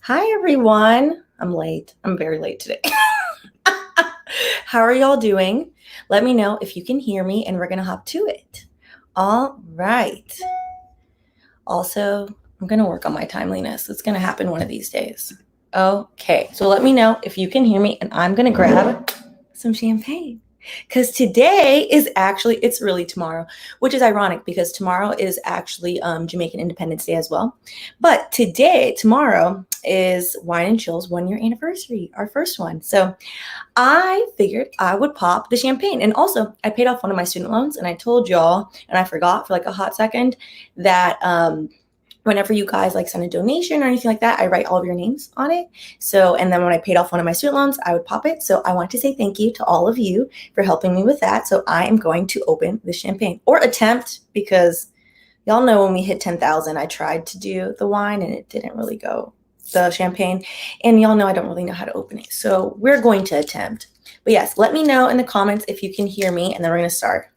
Hi, everyone. I'm late. I'm very late today. How are y'all doing? Let me know if you can hear me, and we're going to hop to it. All right. Also, I'm going to work on my timeliness. It's going to happen one of these days. Okay. So let me know if you can hear me, and I'm going to grab some champagne. Because today is actually, it's really tomorrow, which is ironic because tomorrow is actually Jamaican Independence Day as well. But tomorrow is Wine and Chill's 1-year anniversary, our first one. So I figured I would pop the champagne. And also, I paid off one of my student loans, and I told y'all, and I forgot for like a hot second, that whenever you guys like send a donation or anything like that, I write all of your names on it. So, and then when I paid off one of my student loans, I would pop it. So I want to say thank you to all of you for helping me with that. So I am going to open the champagne, or attempt, because y'all know when we hit 10,000, I tried to do the wine and it didn't really go, the champagne. And y'all know I don't really know how to open it. So we're going to attempt. But yes, let me know in the comments if you can hear me, and then we're going to start.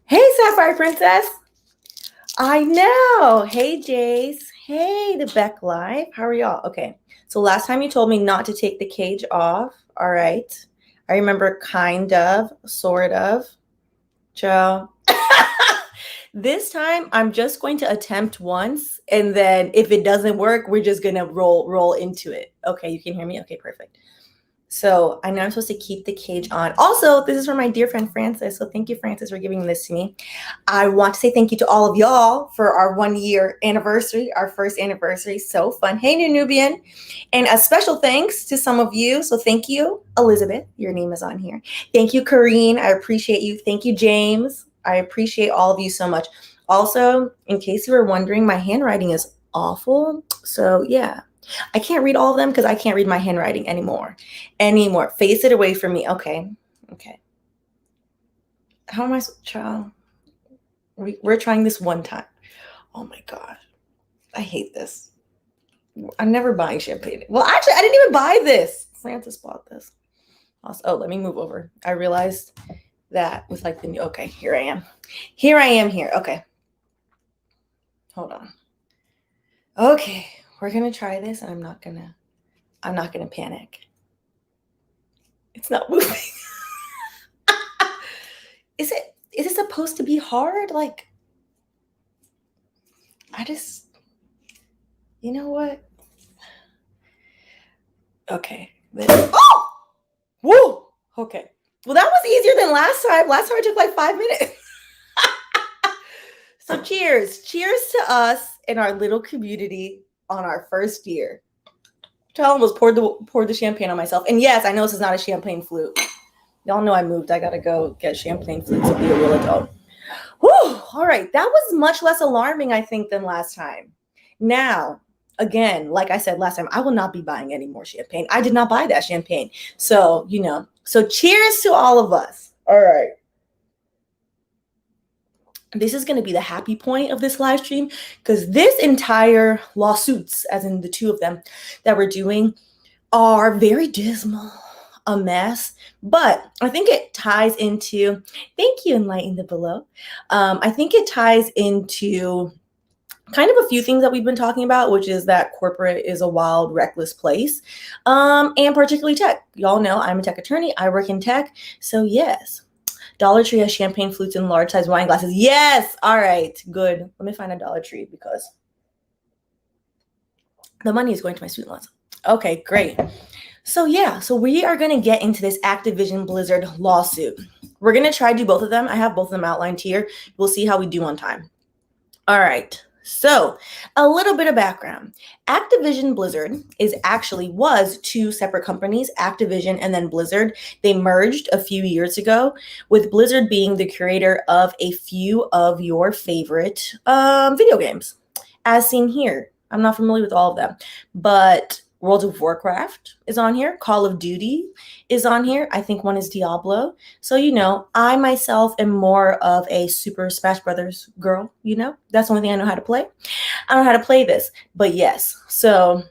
Hey, Sapphire Princess. I know. Hey, Jace. Hey, the Beck Live. How are y'all? Okay. So last time you told me not to take the cage off. All right. I remember kind of, sort of. Joe. This time I'm just going to attempt once, and then if it doesn't work, we're just going to roll into it. Okay. You can hear me? Okay, perfect. So I know I'm supposed to keep the cage on. Also, this is from my dear friend, Francis. So thank you, Francis, for giving this to me. I want to say thank you to all of y'all for our 1-year anniversary, our first anniversary. So fun. Hey, New Nubian. And a special thanks to some of you. So thank you, Elizabeth. Your name is on here. Thank you, Kareen. I appreciate you. Thank you, James. I appreciate all of you so much. Also, in case you were wondering, my handwriting is awful. So yeah. I can't read all of them because I can't read my handwriting anymore. Face it away from me. Okay. How am I, child? We're trying this one time. Oh my God. I hate this. I'm never buying champagne. Well, actually, I didn't even buy this. Francis bought this. Oh, let me move over. I realized that with like the new, okay, here I am. Here. Okay. Hold on. Okay. We're going to try this, and I'm not going to panic. It's not moving. Is it supposed to be hard? Like, you know what? Okay. Oh! Whoa! Okay. Well, that was easier than last time. Last time it took like 5 minutes. So cheers. Cheers to us and our little community on our first year. I almost poured the champagne on myself. And yes, I know this is not a champagne flute. Y'all know I moved. I got to go get champagne flutes to be a real adult. Whew, all right. That was much less alarming, I think, than last time. Now, again, like I said last time, I will not be buying any more champagne. I did not buy that champagne. So, so cheers to all of us. All right. This is going to be the happy point of this live stream, because this entire lawsuits, as in the two of them that we're doing, are very dismal, a mess. But I think it ties into, thank you, Enlighten the Below. I think it ties into kind of a few things that we've been talking about, which is that corporate is a wild, reckless place, and particularly tech. Y'all know I'm a tech attorney. I work in tech. So yes. Dollar Tree has champagne flutes and large size wine glasses. Yes. All right. Good. Let me find a Dollar Tree because the money is going to my student loans. Okay, great. So yeah, so we are going to get into this Activision Blizzard lawsuit. We're going to try to do both of them. I have both of them outlined here. We'll see how we do on time. All right. So a little bit of background. Activision Blizzard was two separate companies, Activision and then Blizzard. They merged a few years ago, with Blizzard being the creator of a few of your favorite video games, as seen here. I'm not familiar with all of them, but World of Warcraft is on here. Call of Duty is on here. I think one is Diablo. So, I myself am more of a Super Smash Brothers girl, That's the only thing I know how to play. I don't know how to play this, but yes. So,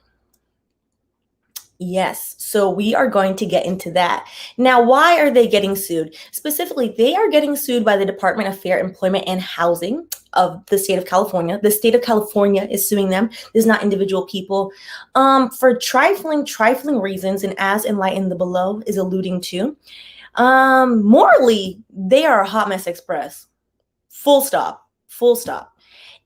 Yes, so we are going to get into that. Now, why are they getting sued? Specifically, they are getting sued by the Department of Fair Employment and Housing of the state of California. The state of California is suing them. This is not individual people. For trifling reasons, and as enlightened the below is alluding to. Morally, they are a hot mess express. Full stop. Full stop.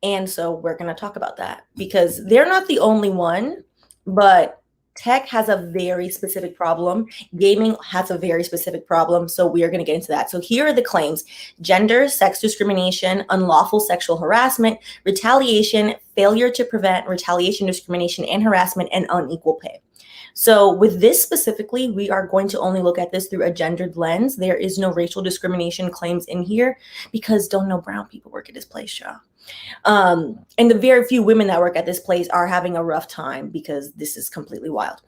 And so we're going to talk about that because they're not the only one, but tech has a very specific problem. Gaming has a very specific problem. So we are going to get into that. So here are the claims: gender, sex discrimination, unlawful sexual harassment, retaliation, failure to prevent retaliation, discrimination, and harassment, and unequal pay. So with this specifically, we are going to only look at this through a gendered lens. There is no racial discrimination claims in here because don't know brown people work at this place, y'all. And the very few women that work at this place are having a rough time because this is completely wild.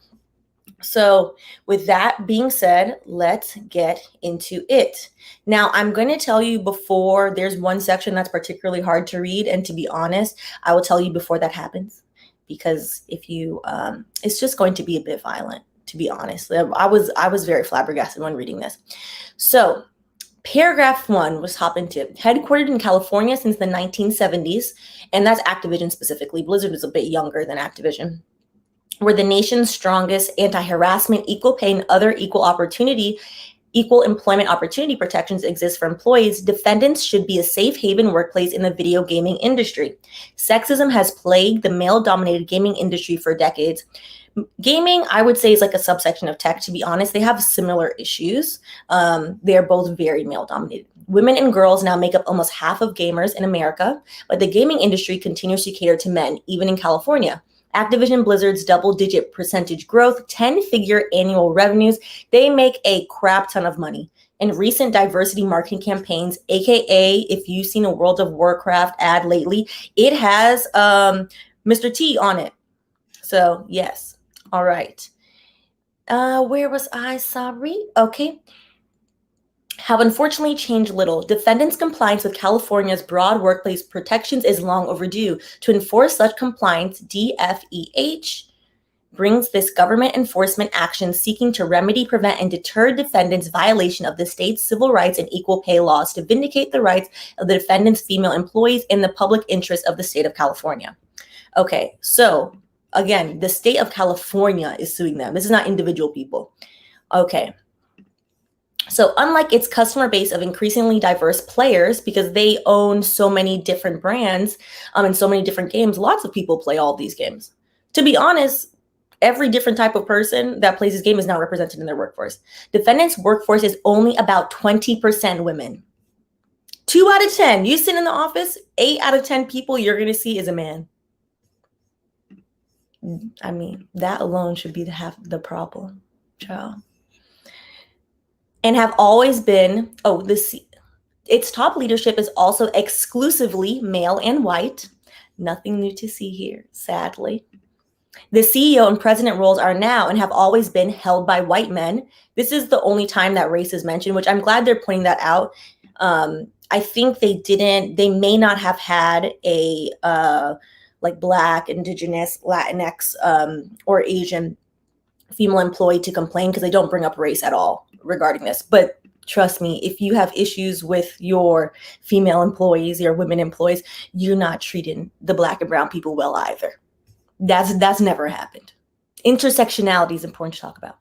So with that being said, let's get into it. Now, I'm going to tell you before there's one section that's particularly hard to read. And to be honest, I will tell you before that happens, because if you, it's just going to be a bit violent, to be honest. I was very flabbergasted when reading this. So paragraph 1 was hop into headquartered in California since the 1970s, and that's Activision specifically. Blizzard is a bit younger than Activision. We're the nation's strongest anti-harassment, equal pay, and other equal employment opportunity protections exist for employees. Defendants should be a safe haven workplace in the video gaming industry. Sexism has plagued the male-dominated gaming industry for decades. Gaming, I would say, is like a subsection of tech, to be honest. They have similar issues. They're both very male-dominated. Women and girls now make up almost half of gamers in America, but the gaming industry continues to cater to men, even in California. Activision Blizzard's double-digit percentage growth, 10-figure annual revenues, they make a crap ton of money. In recent diversity marketing campaigns, aka if you've seen a World of Warcraft ad lately, it has Mr. T on it. So yes. All right. Where was I? Sorry. Okay. Have unfortunately changed little. Defendants' compliance with California's broad workplace protections is long overdue. To enforce such compliance, DFEH brings this government enforcement action seeking to remedy, prevent, and deter defendants' violation of the state's civil rights and equal pay laws to vindicate the rights of the defendants' female employees in the public interest of the state of California. Okay, so again, the state of California is suing them. This is not individual people. Okay. So unlike its customer base of increasingly diverse players, because they own so many different brands and so many different games, lots of people play all these games. To be honest, every different type of person that plays this game is not represented in their workforce. Defendants' workforce is only about 20% women. 2 out of 10. You sit in the office, 8 out of 10 people you're going to see is a man. I mean, that alone should be half the problem, child. And have always been, its top leadership is also exclusively male and white. Nothing new to see here, sadly. The CEO and president roles are now and have always been held by white men. This is the only time that race is mentioned, which I'm glad they're pointing that out. I think they may not have had a like Black, Indigenous, Latinx, or Asian female employee to complain, because they don't bring up race at all regarding this. But trust me, if you have issues with your female employees, your women employees, you're not treating the Black and brown people well either. That's never happened. Intersectionality is important to talk about.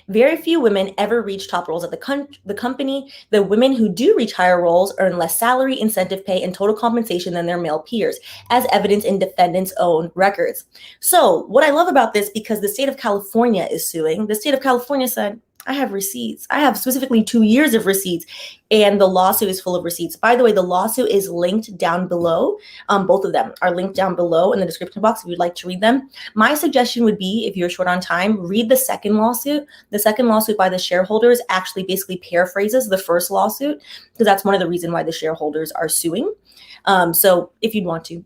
Very few women ever reach top roles at the company. The women who do reach higher roles earn less salary, incentive pay, and total compensation than their male peers, as evidenced in defendants' own records. So what I love about this, because the state of California is suing, the state of California said, I have receipts. I have specifically 2 years of receipts, and the lawsuit is full of receipts. By the way, the lawsuit is linked down below. Both of them are linked down below in the description box if you'd like to read them. My suggestion would be, if you're short on time, read the second lawsuit. The second lawsuit by the shareholders actually basically paraphrases the first lawsuit, because that's one of the reasons why the shareholders are suing. So if you'd want to,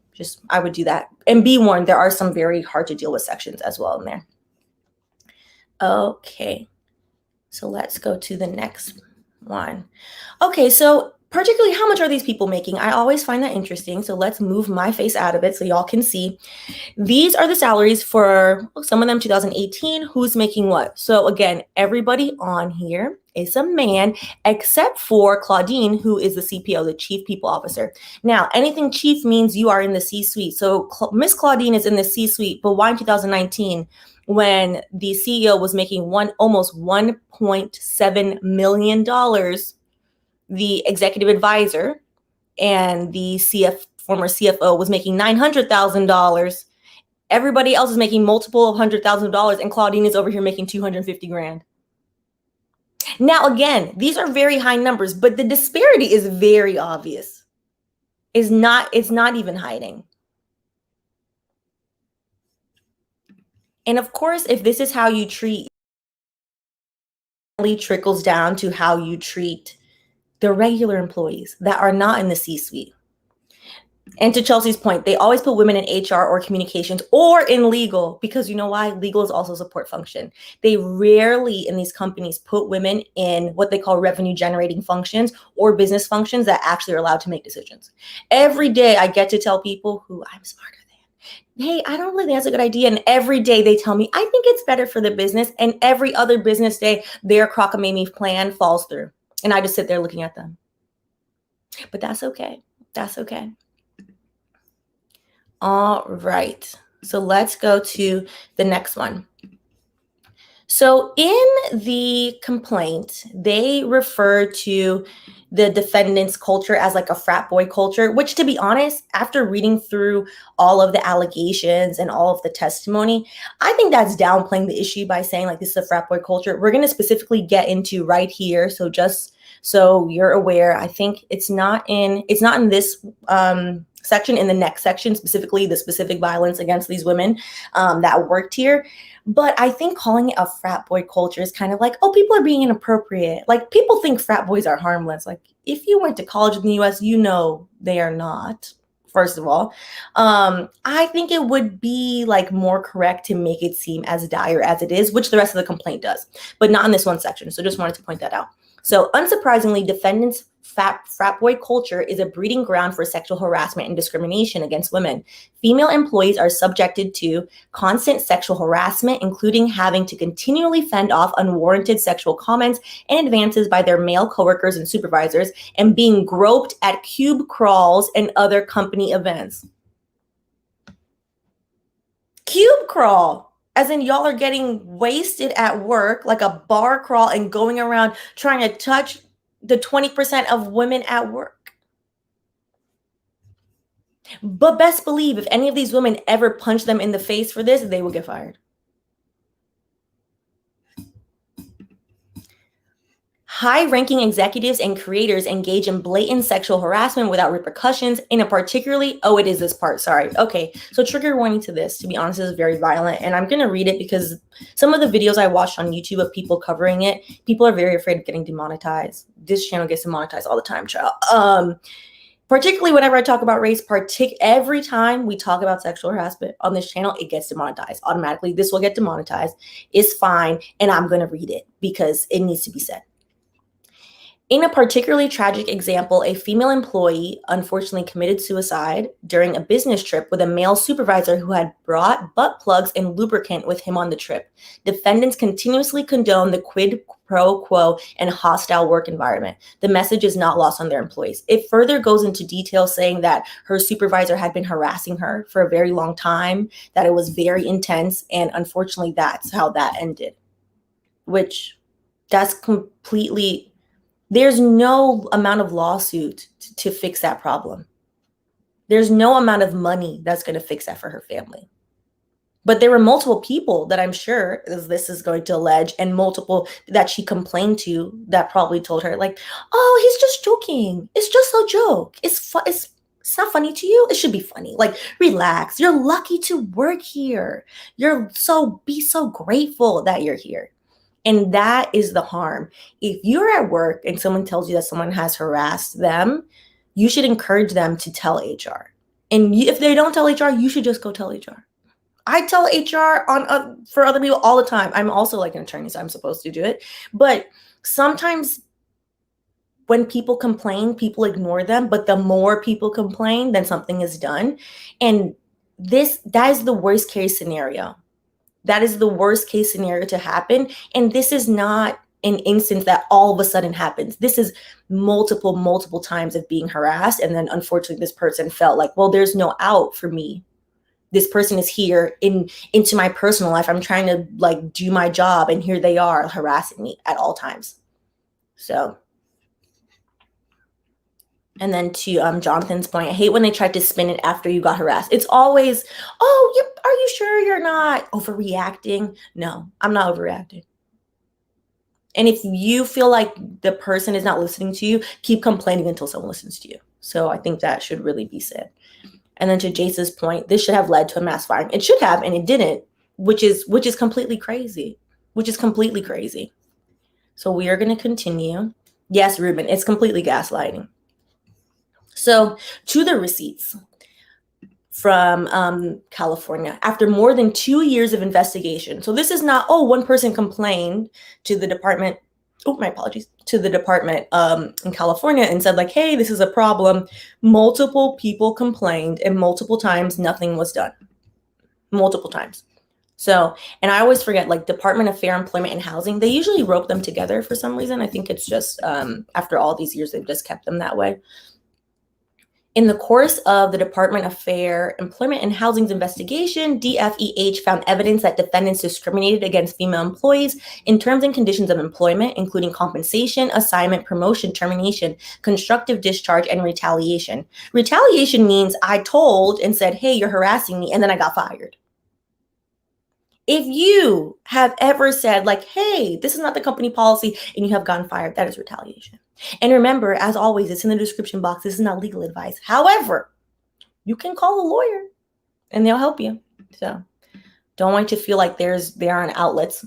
I would do that. And be warned, there are some very hard to deal with sections as well in there. Okay. So let's go to the next one. Okay, so particularly how much are these people making? I always find that interesting. So let's move my face out of it so y'all can see. These are the salaries for some of them 2018. Who's making what? So again, everybody on here is a man except for Claudine, who is the CPO, the Chief People Officer. Now, anything chief means you are in the C-suite. So Miss Claudine is in the C-suite, but why in 2019? When the CEO was making almost $1.7 million, the executive advisor and the former CFO was making $900,000. Everybody else is making multiple $100,000, and Claudine is over here making $250,000. Now, again, these are very high numbers, but the disparity is very obvious. It's not even hiding. And of course, if this is how you treat, it trickles down to how you treat the regular employees that are not in the C-suite. And to Chelsea's point, they always put women in HR or communications or in legal, because you know why? Legal is also a support function. They rarely in these companies put women in what they call revenue generating functions or business functions that actually are allowed to make decisions. Every day I get to tell people who I'm smarter than, hey, I don't really think that's a good idea. And every day they tell me, I think it's better for the business. And every other business day, their cockamamie plan falls through. And I just sit there looking at them. But that's okay. That's okay. All right. So let's go to the next one. So in the complaint, they refer to the defendant's culture as like a frat boy culture, which, to be honest, after reading through all of the allegations and all of the testimony, I think that's downplaying the issue by saying like this is a frat boy culture. We're going to specifically get into right here. So just so you're aware, I think it's not in this section, in the next section, specifically the specific violence against these women that worked here. But I think calling it a frat boy culture is kind of like, oh, people are being inappropriate. Like, people think frat boys are harmless. Like, if you went to college in the US, you know they are not, first of all. I think it would be like more correct to make it seem as dire as it is, which the rest of the complaint does, but not in this one section. So just wanted to point that out. So unsurprisingly, defendants' frat boy culture is a breeding ground for sexual harassment and discrimination against women. Female employees are subjected to constant sexual harassment, including having to continually fend off unwarranted sexual comments and advances by their male coworkers and supervisors, and being groped at cube crawls and other company events. Cube crawl. As in, y'all are getting wasted at work like a bar crawl and going around trying to touch the 20% of women at work. But best believe if any of these women ever punch them in the face for this, they will get fired. High-ranking executives and creators engage in blatant sexual harassment without repercussions, and particularly, oh, it is this part, sorry. Okay, so trigger warning to this, to be honest, is very violent, and I'm going to read it because some of the videos I watched on YouTube of people covering it, people are very afraid of getting demonetized. This channel gets demonetized all the time, child. Particularly whenever I talk about race, every time we talk about sexual harassment on this channel, it gets demonetized automatically. This will get demonetized. It's fine, and I'm going to read it because it needs to be said. In a particularly tragic example, a female employee unfortunately committed suicide during a business trip with a male supervisor who had brought butt plugs and lubricant with him on the trip. Defendants continuously condone the quid pro quo and hostile work environment. The message is not lost on their employees. It further goes into detail saying that her supervisor had been harassing her for a very long time, that it was very intense, and unfortunately that's how that ended. Which, that's completely... There's no amount of lawsuit to fix that problem. There's no amount of money that's going to fix that for her family. But there were multiple people that I'm sure, as this is going to allege, and multiple that she complained to that probably told her like, oh, he's just joking. It's just a joke. It's not funny to you. It should be funny. Like, relax. You're lucky to work here. Be so grateful that you're here. And that is the harm. If you're at work and someone tells you that someone has harassed them, you should encourage them to tell HR. And if they don't tell HR, you should just go tell HR. I tell HR for other people all the time. I'm also like an attorney, so I'm supposed to do it. But sometimes when people complain, people ignore them, but the more people complain, then something is done. And that is the worst case scenario. That is the worst case scenario to happen. And this is not an instance that all of a sudden happens. This is multiple times of being harassed. And then unfortunately, this person felt like, well, there's no out for me. This person is here into my personal life. I'm trying to like do my job, and here they are harassing me at all times. So, and then to Jonathan's point, I hate when they tried to spin it after you got harassed. It's always, oh, are you sure you're not overreacting? No, I'm not overreacting. And if you feel like the person is not listening to you, keep complaining until someone listens to you. So I think that should really be said. And then to Jace's point, this should have led to a mass firing. It should have, and it didn't, which is completely crazy. So we are going to continue. Yes, Ruben, it's completely gaslighting. So to the receipts from California, after more than 2 years of investigation. So this is not, one person complained to the department. Oh, my apologies. To the department in California and said like, hey, this is a problem. Multiple people complained, and multiple times nothing was done. Multiple times. So, and I always forget, like Department of Fair Employment and Housing, they usually rope them together for some reason. I think it's just after all these years, they've just kept them that way. In the course of the Department of Fair Employment and Housing's investigation, DFEH found evidence that defendants discriminated against female employees in terms and conditions of employment, including compensation, assignment, promotion, termination, constructive discharge, and retaliation. Retaliation means I told and said, hey, you're harassing me, and then I got fired. If you have ever said like, hey, this is not the company policy, and you have gotten fired, that is retaliation. And remember, as always, it's in the description box. This is not legal advice. However, you can call a lawyer and they'll help you. So don't want you to feel like there aren't outlets.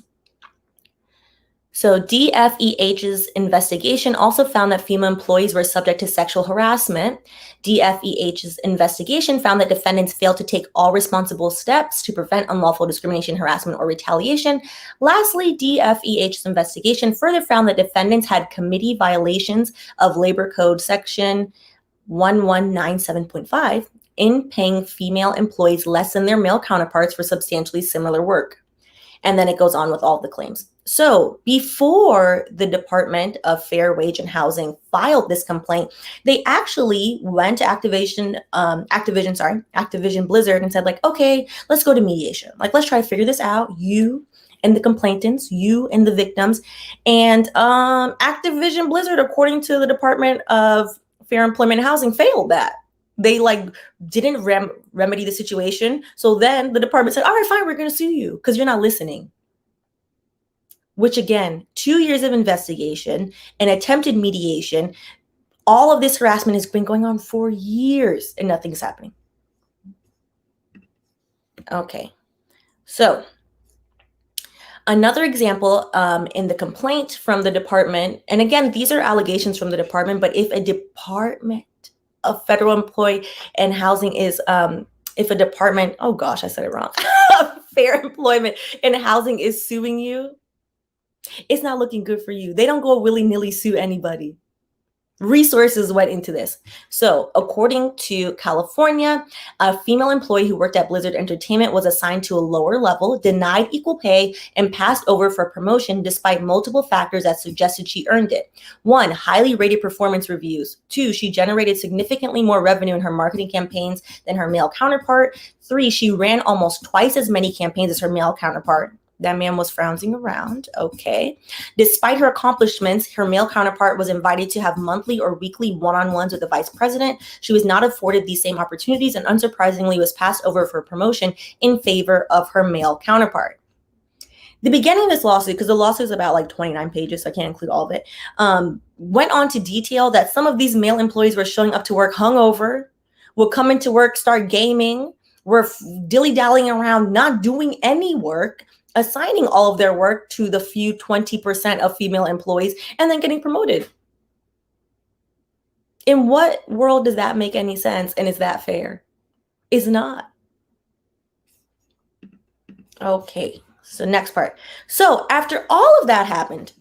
So DFEH's investigation also found that female employees were subject to sexual harassment. DFEH's investigation found that defendants failed to take all responsible steps to prevent unlawful discrimination, harassment, or retaliation. Lastly, DFEH's investigation further found that defendants had committee violations of Labor Code Section 1197.5 in paying female employees less than their male counterparts for substantially similar work. And then it goes on with all the claims. So before the Department of Fair Wage and Housing filed this complaint, they actually went to Activision Blizzard and said like, okay, let's go to mediation. Like, let's try to figure this out. You and the complainants, you and the victims. And Activision Blizzard, according to the Department of Fair Employment and Housing, failed that. They like didn't remedy the situation. So then the department said, all right, fine, we're going to sue you because you're not listening. Which again, 2 years of investigation and attempted mediation, all of this harassment has been going on for years and nothing's happening. Okay, so another example in the complaint from the department, and again, these are allegations from the department, but if a department of federal employee and housing is, if a department, oh gosh, I said it wrong, Fair Employment and Housing is suing you, it's not looking good for you. They don't go willy-nilly sue anybody. Resources went into this. So according to California, a female employee who worked at Blizzard Entertainment was assigned to a lower level, denied equal pay, and passed over for promotion despite multiple factors that suggested she earned it. 1, highly rated performance reviews. 2, she generated significantly more revenue in her marketing campaigns than her male counterpart. 3, she ran almost twice as many campaigns as her male counterpart. That man was frowning around. Okay. Despite her accomplishments, her male counterpart was invited to have monthly or weekly one-on-ones with the vice president. She was not afforded these same opportunities and unsurprisingly was passed over for promotion in favor of her male counterpart. The beginning of this lawsuit, because the lawsuit is about like 29 pages, so I can't include all of it, went on to detail that some of these male employees were showing up to work hungover, would come into work, start gaming, were dilly-dallying around, not doing any work, assigning all of their work to the few 20% of female employees, and then getting promoted. In what world does that make any sense? And is that fair? It's not. Okay, so next part. So after all of that happened,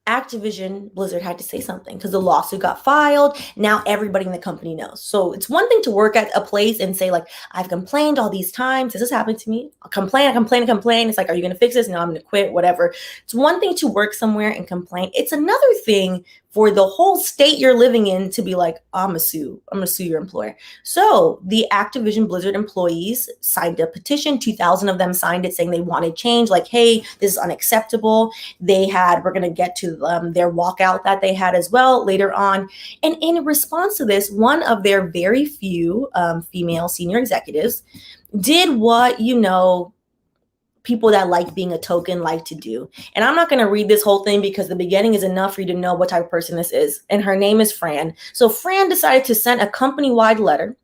Activision Blizzard had to say something because the lawsuit got filed. Now everybody in the company knows. So it's one thing to work at a place and say, like, I've complained all these times. This has happened to me. I'll complain. It's like, are you going to fix this? No, I'm going to quit, whatever. It's one thing to work somewhere and complain. It's another thing for the whole state you're living in to be like, I'm going to sue your employer. So the Activision Blizzard employees signed a petition. 2,000 of them signed it saying they wanted change. Like, hey, this is unacceptable. We're going to get to their walkout that they had as well later on. And in response to this, one of their very few female senior executives did what, people that like being a token like to do. And I'm not going to read this whole thing because the beginning is enough for you to know what type of person this is. And her name is Fran. So Fran decided to send a company-wide letter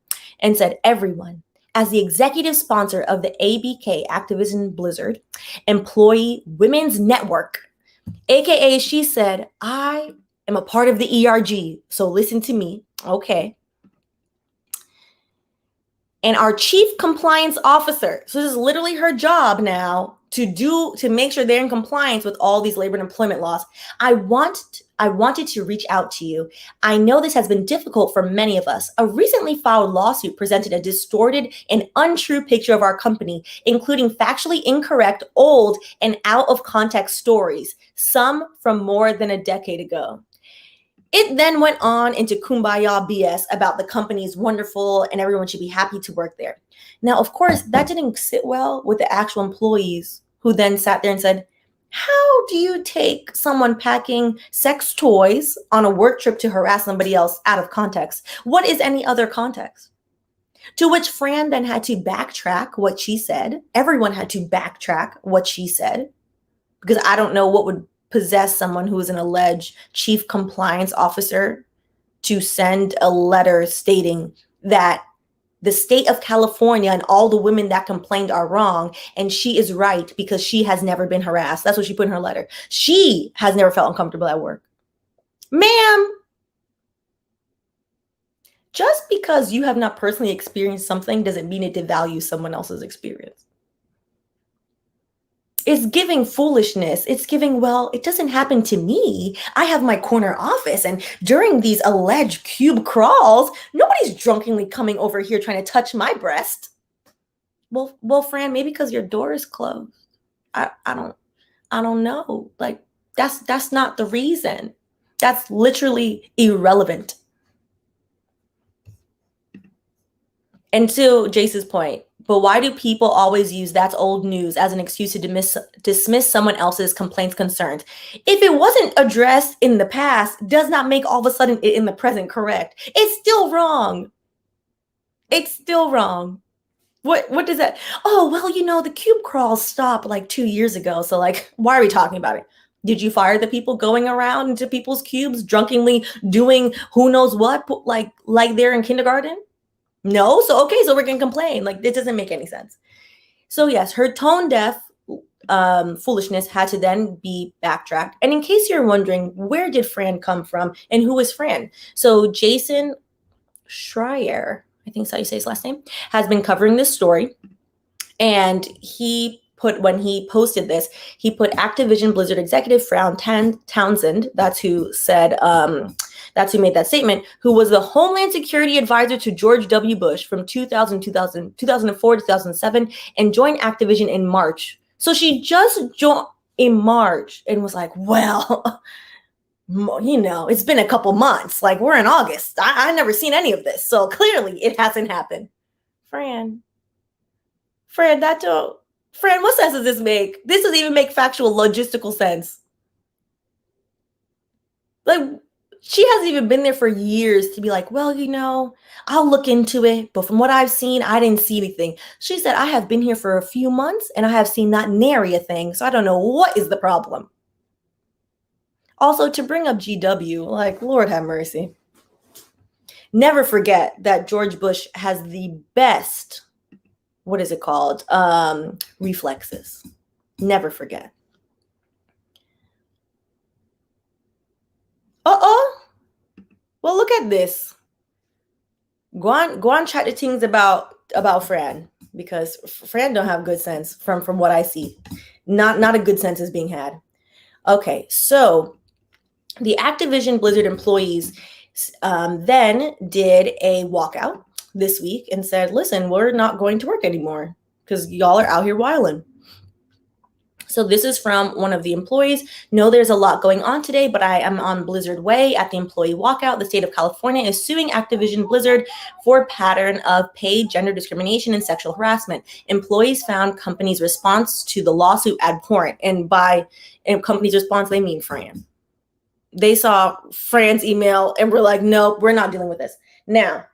and said, everyone, as the executive sponsor of the ABK, Activision Blizzard, Employee Women's Network, AKA, she said, I am a part of the ERG. So listen to me. Okay. And our chief compliance officer, so this is literally her job now to make sure they're in compliance with all these labor and employment laws. I wanted to reach out to you. I know this has been difficult for many of us. A recently filed lawsuit presented a distorted and untrue picture of our company, including factually incorrect, old, and out of context stories, some from more than a decade ago. It then went on into kumbaya BS about the company's wonderful and everyone should be happy to work there. Now, of course, that didn't sit well with the actual employees who then sat there and said, how do you take someone packing sex toys on a work trip to harass somebody else out of context? What is any other context? To which Fran then had to backtrack what she said. Everyone had to backtrack what she said because I don't know what would possess someone who is an alleged chief compliance officer to send a letter stating that the state of California and all the women that complained are wrong, and she is right because she has never been harassed. That's what she put in her letter. She has never felt uncomfortable at work. Ma'am, just because you have not personally experienced something doesn't mean it devalues someone else's experience. It's giving foolishness. It's giving, well, it doesn't happen to me. I have my corner office, and during these alleged cube crawls, nobody's drunkenly coming over here trying to touch my breast. Well, Fran, maybe because your door is closed. I don't know. Like, that's not the reason. That's literally irrelevant. And to Jace's point, but why do people always use that's old news as an excuse to dismiss someone else's complaints, concerns? If it wasn't addressed in the past, does not make all of a sudden it in the present correct. It's still wrong. It's still wrong. What does that? Oh, well, the cube crawls stopped like 2 years ago. So like, why are we talking about it? Did you fire the people going around into people's cubes, drunkenly doing who knows what, like they're in kindergarten? No. So, okay. So we're going to complain. Like, it doesn't make any sense. So yes, her tone deaf foolishness had to then be backtracked. And in case you're wondering, where did Fran come from and who is Fran? So Jason Schreier, I think that's how you say his last name, has been covering this story. And when he posted this, he put Activision Blizzard executive Fran Townsend, that's who said, that's who made that statement, who was the Homeland Security advisor to George W. Bush from 2004 to 2007 and joined Activision in March. So she just joined in March and was like, well, it's been a couple months. Like, we're in August. I never seen any of this. So clearly it hasn't happened. Fran, what sense does this make? This doesn't even make factual logistical sense. Like, she hasn't even been there for years to be like, well, I'll look into it. But from what I've seen, I didn't see anything. She said, I have been here for a few months and I have seen not nary a thing. So I don't know what is the problem. Also, to bring up GW, like, Lord have mercy. Never forget that George Bush has the best, what is it called? Reflexes. Never forget. Well, look at this. Go on chat the things about Fran, because Fran don't have good sense from what I see. Not a good sense is being had. Okay, so The Activision Blizzard employees then did a walkout this week and said, listen, we're not going to work anymore because y'all are out here wilding. So this is from one of the employees. No, there's a lot going on today, but I am on Blizzard Way at the employee walkout. The state of California is suing Activision Blizzard for pattern of paid gender discrimination and sexual harassment. Employees found company's response to the lawsuit abhorrent. And by company's response, they mean Fran. They saw Fran's email and were like, nope, we're not dealing with this. Now,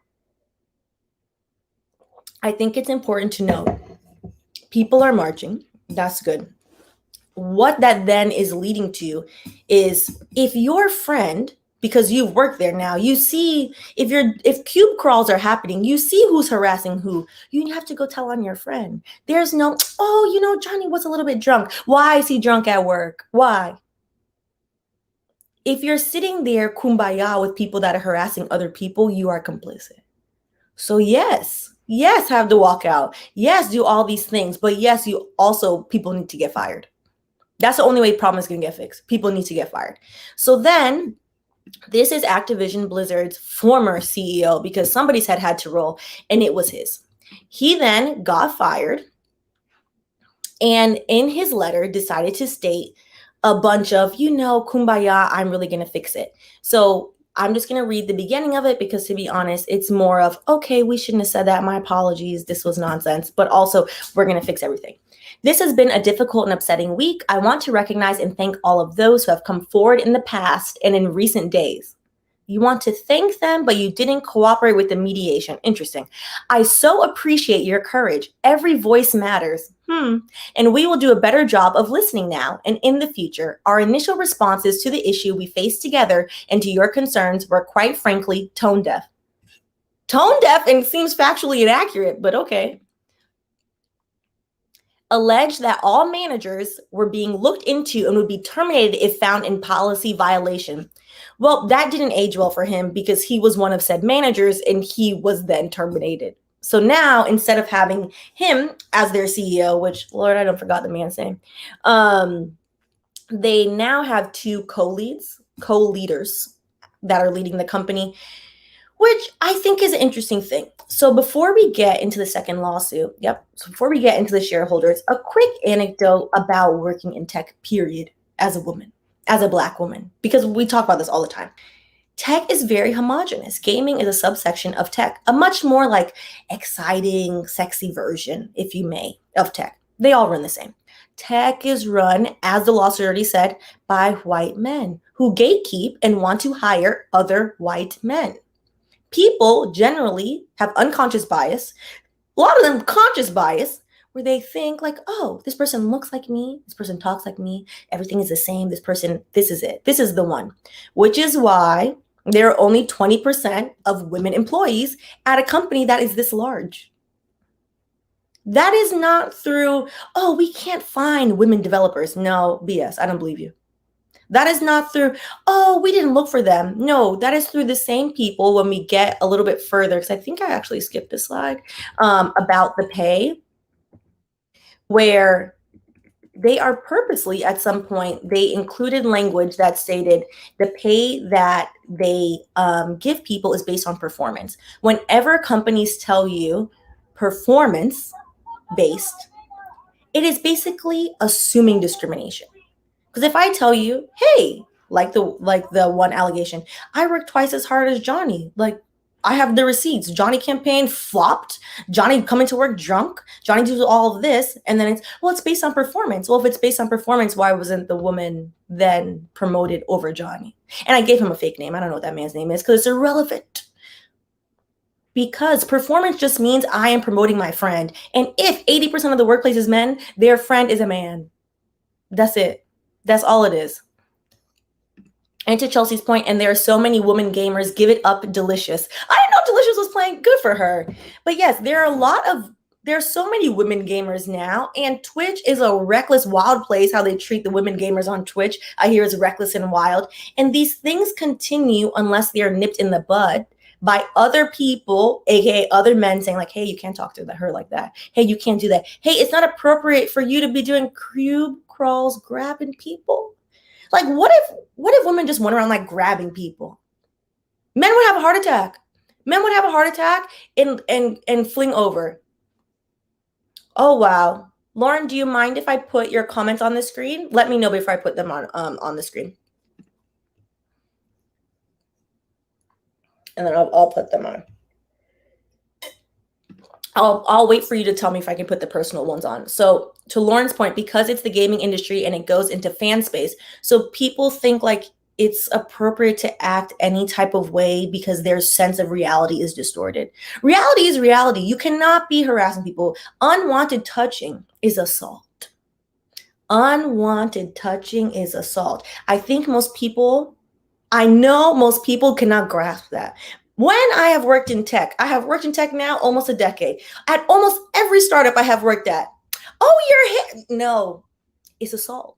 I think it's important to note, people are marching. That's good. What that then is leading to is if your friend, because you've worked there now, you see if cube crawls are happening, you see who's harassing who, you have to go tell on your friend. There's no, oh, Johnny was a little bit drunk. Why is he drunk at work? Why? If you're sitting there kumbaya with people that are harassing other people, you are complicit. So yes, have to walk out. Yes, do all these things. But yes, people need to get fired. That's the only way problem is going to get fixed. People need to get fired. So then this is Activision Blizzard's former CEO, because somebody's head had to roll and it was his. He then got fired and in his letter decided to state a bunch of, kumbaya, I'm really going to fix it. So I'm just going to read the beginning of it because, to be honest, it's more of, okay, we shouldn't have said that. My apologies. This was nonsense. But also, we're going to fix everything. This has been a difficult and upsetting week. I want to recognize and thank all of those who have come forward in the past and in recent days. You want to thank them, but you didn't cooperate with the mediation. Interesting. I so appreciate your courage. Every voice matters. And we will do a better job of listening now and in the future. Our initial responses to the issue we faced together and to your concerns were, quite frankly, tone deaf. Tone deaf and seems factually inaccurate, but okay. Alleged that all managers were being looked into and would be terminated if found in policy violation. Well, that didn't age well for him because he was one of said managers and he was then terminated. So now, instead of having him as their CEO, which, Lord, I don't forgot the man's name, they now have two co-leaders that are leading the company, which I think is an interesting thing. So before we get into the second lawsuit, before we get into the shareholders, a quick anecdote about working in tech, period, as a woman, as a Black woman, because we talk about this all the time. Tech is very homogenous. Gaming is a subsection of tech, a much more like exciting, sexy version, if you may, of tech. They all run the same. Tech is run, as the lawsuit already said, by white men who gatekeep and want to hire other white men. People generally have unconscious bias, a lot of them conscious bias, where they think like, oh, this person looks like me, this person talks like me, everything is the same, this is it, this is the one. Which is why there are only 20% of women employees at a company that is this large. That is not through, oh, we can't find women developers. No, BS, I don't believe you. That is not through, oh, we didn't look for them. No, that is through the same people when we get a little bit further, because I think I actually skipped this slide, about the pay, where they are purposely, at some point, they included language that stated the pay that they give people is based on performance. Whenever companies tell you performance-based, it is basically assuming discrimination. Because if I tell you, hey, like the one allegation, I work twice as hard as Johnny. Like, I have the receipts. Johnny campaign flopped. Johnny coming to work drunk. Johnny does all of this. And then it's based on performance. Well, if it's based on performance, why wasn't the woman then promoted over Johnny? And I gave him a fake name. I don't know what that man's name is because it's irrelevant. Because performance just means I am promoting my friend. And if 80% of the workplace is men, their friend is a man. That's it. That's all it is. And to Chelsea's point, and there are so many women gamers, give it up, Delicious. I didn't know Delicious was playing, good for her. But yes, there are so many women gamers now, and Twitch is a reckless, wild place, how they treat the women gamers on Twitch. I hear it's reckless and wild. And these things continue unless they are nipped in the bud by other people, aka other men, saying like, hey, you can't talk to her like that. Hey, you can't do that. Hey, it's not appropriate for you to be doing cube crawls, grabbing people. Like, what if women just went around like grabbing people? Men would have a heart attack. Men would have a heart attack and fling over. Oh, wow. Lauren, do you mind if I put your comments on the screen? Let me know before I put them on the screen. And then I'll put them on. I'll wait for you to tell me if I can put the personal ones on. So to Lauren's point, because it's the gaming industry and it goes into fan space, so people think like it's appropriate to act any type of way because their sense of reality is distorted. Reality is reality. You cannot be harassing people. Unwanted touching is assault. Unwanted touching is assault. I know most people cannot grasp that. When I have worked in tech, I have worked in tech now almost a decade. At almost every startup I have worked at. Oh, you're hit. No, it's assault.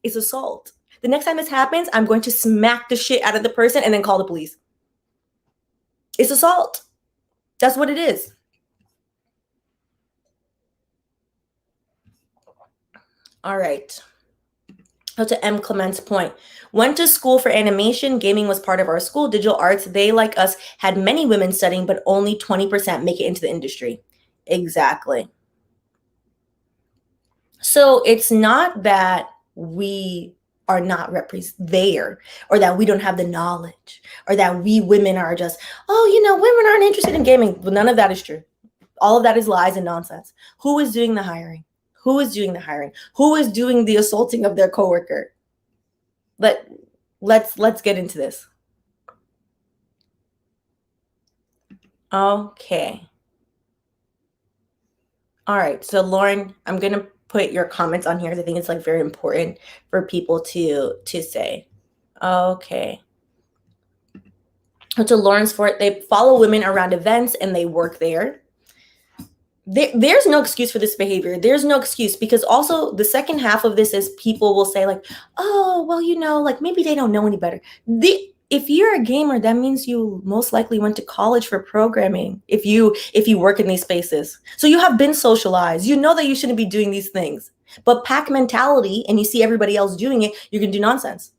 It's assault. The next time this happens, I'm going to smack the shit out of the person and then call the police. It's assault. That's what it is. All right. So to M. Clement's point, went to school for animation. Gaming was part of our school. Digital arts, they, like us, had many women studying, but only 20% make it into the industry. Exactly. So it's not that we are not there, or that we don't have the knowledge, or that we women are just, women aren't interested in gaming. But none of that is true. All of that is lies and nonsense. Who is doing the hiring? Who is doing the hiring? Who is doing the assaulting of their coworker? Let's get into this. Okay. All right. So Lauren, I'm gonna put your comments on here because I think it's like very important for people to say. Okay. So to Lauren's for it, they follow women around events and they work there. There's no excuse for this behavior. There's no excuse, because also the second half of this is people will say like, oh, well, like maybe they don't know any better. If you're a gamer, that means you most likely went to college for programming. If you work in these spaces, so you have been socialized, you know that you shouldn't be doing these things. But pack mentality, and you see everybody else doing it, you're gonna do nonsense.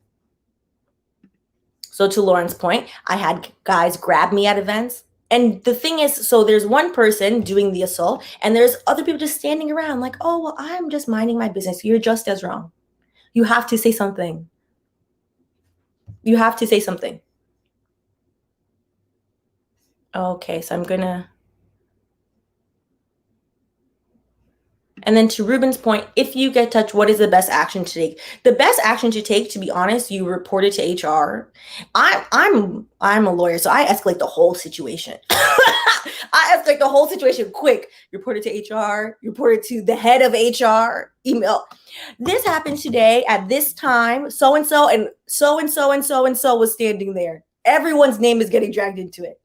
So to Lauren's point, I had guys grab me at events. And the thing is, so there's one person doing the assault and there's other people just standing around like, oh, well, I'm just minding my business. You're just as wrong. You have to say something. You have to say something. Okay, so I'm gonna. And then to Ruben's point, if you get touched, what is the best action to take? The best action to take, to be honest, you report it to HR. I'm a lawyer, so I escalate the whole situation. I escalate the whole situation quick. Report it to HR, report it to the head of HR, email. This happened today at this time, so-and-so and so-and-so and so-and-so was standing there. Everyone's name is getting dragged into it.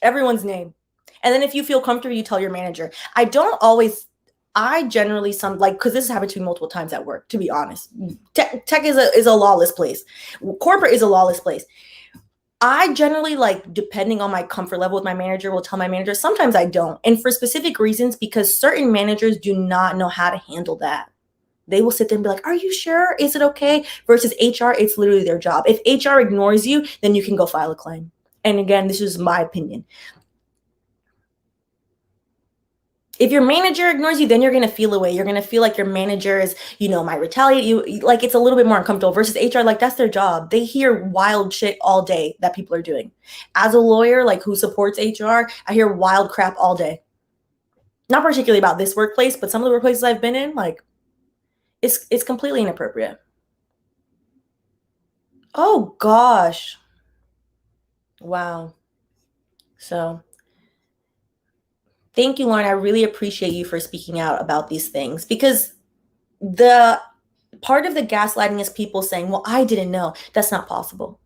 Everyone's name. And then if you feel comfortable, you tell your manager. I generally because this has happened to me multiple times at work, to be honest. Tech is a lawless place. Corporate is a lawless place. I generally, depending on my comfort level with my manager, will tell my manager. Sometimes I don't. And for specific reasons, because certain managers do not know how to handle that. They will sit there and be like, are you sure? Is it okay? Versus HR, it's literally their job. If HR ignores you, then you can go file a claim. And again, this is my opinion. If your manager ignores you, then you're going to feel away. You're going to feel like your manager is, might retaliate you. It's a little bit more uncomfortable versus HR. That's their job. They hear wild shit all day that people are doing. As a lawyer, who supports HR, I hear wild crap all day. Not particularly about this workplace, but some of the workplaces I've been in, it's completely inappropriate. Oh, gosh. Wow. So thank you, Lauren. I really appreciate you for speaking out about these things, because the part of the gaslighting is people saying, well, I didn't know. That's not possible.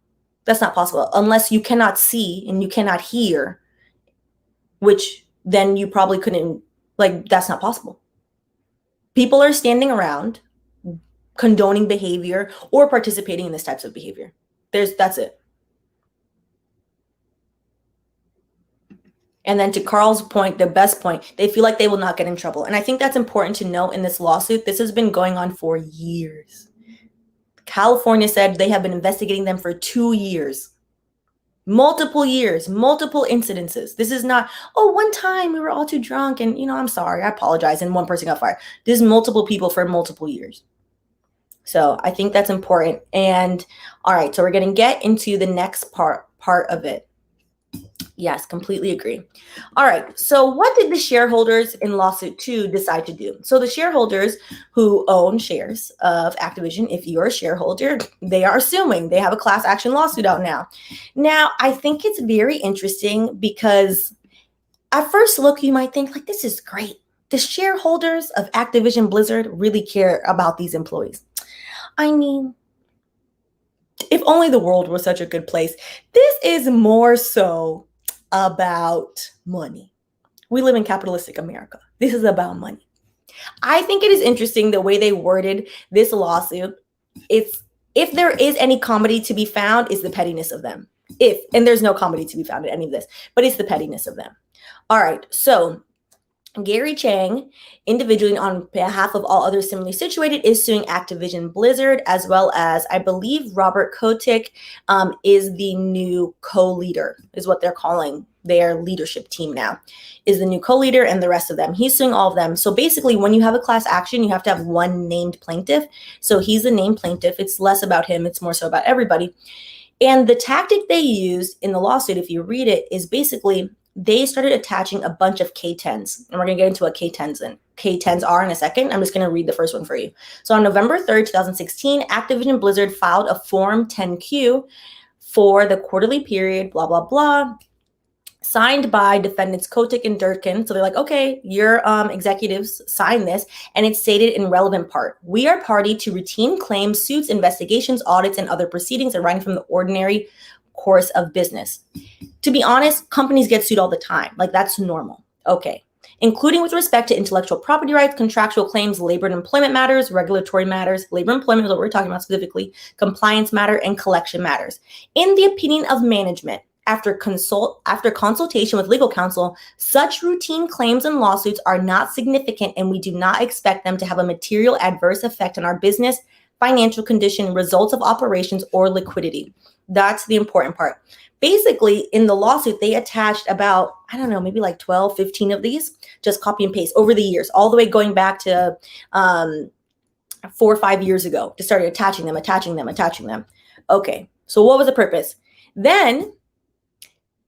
That's not possible unless you cannot see and you cannot hear, which then you probably couldn't, that's not possible. People are standing around condoning behavior or participating in this types of behavior. That's it. And then to Carl's point, the best point, they feel like they will not get in trouble. And I think that's important to note in this lawsuit. This has been going on for years. California said they have been investigating them for 2 years. Multiple years, multiple incidences. This is not, oh, one time we were all too drunk and, I'm sorry, I apologize, and one person got fired. This is multiple people for multiple years. So I think that's important. And all right, so we're going to get into the next part of it. Yes, completely agree. All right, so what did the shareholders in lawsuit 2 decide to do? So the shareholders who own shares of Activision, if you're a shareholder, they are suing. They have a class action lawsuit out now. Now, I think it's very interesting because at first look, you might think, like, this is great. The shareholders of Activision Blizzard really care about these employees. I mean, if only the world were such a good place. This is more so about money. We live in capitalistic America. This is about money. I think it is interesting the way they worded this lawsuit. If there is any comedy to be found, is the pettiness of them. And there's no comedy to be found in any of this, but it's the pettiness of them. All right, so Gary Chang, individually on behalf of all others similarly situated, is suing Activision Blizzard, as well as, I believe, Robert Kotick is the new co-leader, is what they're calling their leadership team now, is the new co-leader, and the rest of them. He's suing all of them. So basically, when you have a class action, you have to have one named plaintiff. So he's the named plaintiff. It's less about him. It's more so about everybody. And the tactic they used in the lawsuit, if you read it, is basically they started attaching a bunch of K10s, and we're going to get into what K10s are in a second. I'm just going to read the first one for you. So on November 3rd, 2016, Activision Blizzard filed a Form 10Q for the quarterly period, blah, blah, blah, signed by defendants Kotick and Durkin. So they're like, okay, your executives sign this, and it's stated in relevant part. We are party to routine claims, suits, investigations, audits, and other proceedings arising from the ordinary course of business. To be honest, companies get sued all the time. Like, that's normal. Okay. Including with respect to intellectual property rights, contractual claims, labor and employment matters, regulatory matters, labor and employment is what we're talking about specifically, compliance matter, and collection matters. In the opinion of management, after consultation with legal counsel, such routine claims and lawsuits are not significant, and we do not expect them to have a material adverse effect on our business, financial condition, results of operations, or liquidity. That's the important part. Basically, in the lawsuit, they attached about, I don't know, maybe like 12, 15 of these, just copy and paste over the years, all the way going back to 4 or 5 years ago, just started attaching them. Okay, so what was the purpose? Then,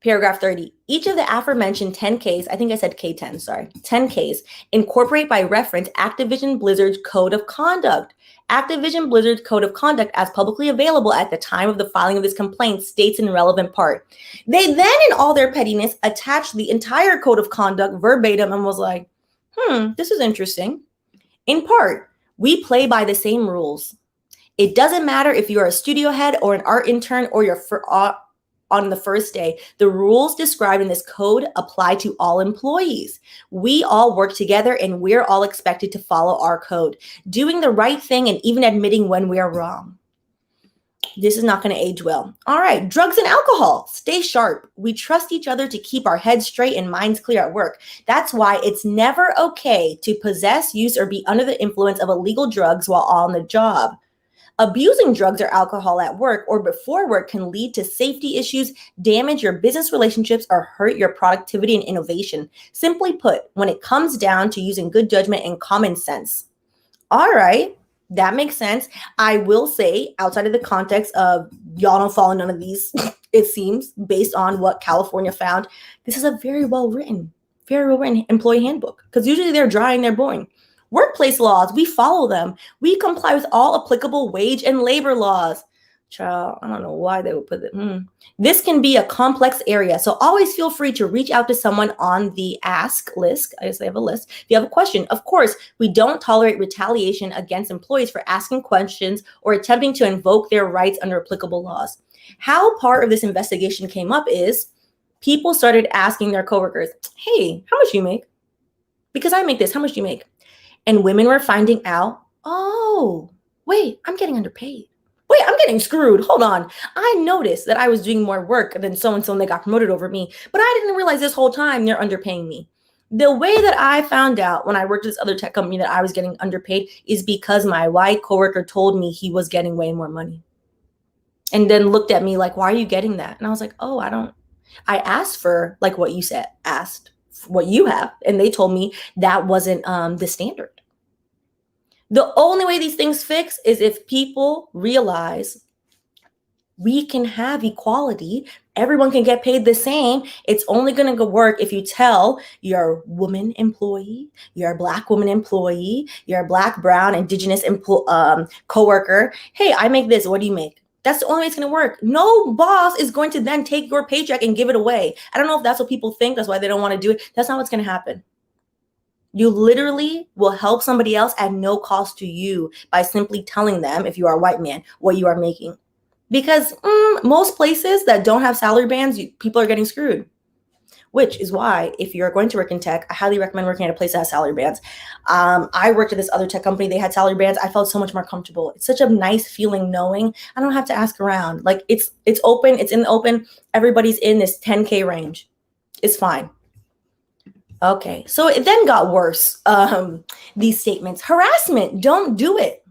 paragraph 30, each of the aforementioned 10Ks, I think I said K10, sorry, 10Ks, incorporate by reference Activision Blizzard's Code of Conduct. Activision Blizzard's Code of Conduct, as publicly available at the time of the filing of this complaint, states in relevant part. They then, in all their pettiness, attached the entire Code of Conduct verbatim and was like, this is interesting. In part, we play by the same rules. It doesn't matter if you're a studio head or an art intern or you're on the first day. The rules described in this code apply to all employees. We all work together and we're all expected to follow our code, doing the right thing and even admitting when we are wrong. This is not going to age well. All right, drugs and alcohol. Stay sharp. We trust each other to keep our heads straight and minds clear at work. That's why it's never okay to possess, use, or be under the influence of illegal drugs while on the job. Abusing drugs or alcohol at work or before work can lead to safety issues, damage your business relationships, or hurt your productivity and innovation. Simply put, when it comes down to using good judgment and common sense. All right, that makes sense. I will say, outside of the context of y'all don't follow none of these, it seems, based on what California found, this is a very well written employee handbook, because usually they're dry and they're boring. Workplace laws, we follow them. We comply with all applicable wage and labor laws. Child, I don't know why they would put it. This can be a complex area, so always feel free to reach out to someone on the ask list. I guess they have a list. If you have a question, of course, we don't tolerate retaliation against employees for asking questions or attempting to invoke their rights under applicable laws. How part of this investigation came up is people started asking their coworkers, hey, how much do you make? Because I make this, how much do you make? And women were finding out, oh, wait, I'm getting underpaid. Wait, I'm getting screwed. Hold on. I noticed that I was doing more work than so-and-so and they got promoted over me, but I didn't realize this whole time they're underpaying me. The way that I found out when I worked at this other tech company that I was getting underpaid is because my white coworker told me he was getting way more money. And then looked at me like, why are you getting that? And I was like, oh, I asked for like what you said, asked what you have. And they told me that wasn't the standard. The only way these things fix is if people realize we can have equality. Everyone can get paid the same. It's only going to work if you tell your woman employee, your Black woman employee, your Black, brown, indigenous coworker, hey, I make this. What do you make? That's the only way it's going to work. No boss is going to then take your paycheck and give it away. I don't know if that's what people think. That's why they don't want to do it. That's not what's going to happen. You literally will help somebody else at no cost to you by simply telling them, if you are a white man, what you are making. Because most places that don't have salary bands, people are getting screwed. Which is why, if you're going to work in tech, I highly recommend working at a place that has salary bands. I worked at this other tech company. They had salary bands. I felt so much more comfortable. It's such a nice feeling knowing I don't have to ask around. Like it's open. It's in the open. Everybody's in this 10K range. It's fine. Okay, so it then got worse. These statements, harassment, don't do it.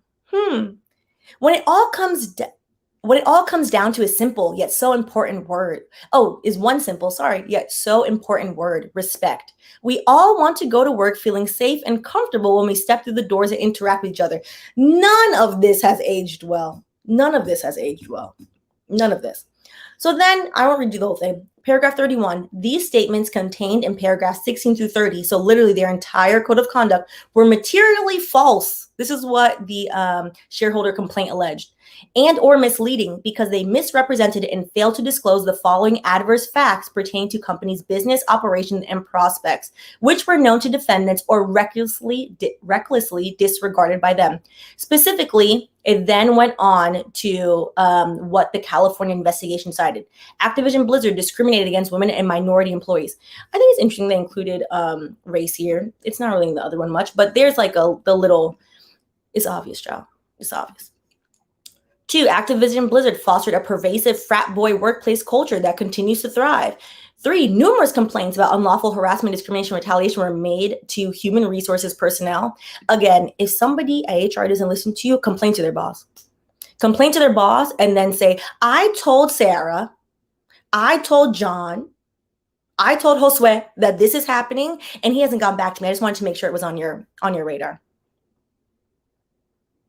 When it all comes down to a simple yet so important word. One simple, yet so important word, respect. We all want to go to work feeling safe and comfortable when we step through the doors and interact with each other. None of this has aged well. None of this. So then I won't read you the whole thing. Paragraph 31, these statements contained in paragraphs 16 through 30, so literally their entire code of conduct, were materially false. This is what the shareholder complaint alleged. And or misleading because they misrepresented and failed to disclose the following adverse facts pertaining to companies' business operations and prospects, which were known to defendants or recklessly disregarded by them. Specifically, it then went on to what the California investigation cited. Activision Blizzard discriminated against women and minority employees. I think it's interesting they included race here. It's not really in the other one much, but there's like it's obvious, child. It's obvious. 2, Activision Blizzard fostered a pervasive frat boy workplace culture that continues to thrive. 3, numerous complaints about unlawful harassment, discrimination, retaliation were made to human resources personnel. Again, if somebody at HR doesn't listen to you, complain to their boss. Complain to their boss and then say, I told Sarah, I told John, I told Josue that this is happening and he hasn't gotten back to me. I just wanted to make sure it was on your radar.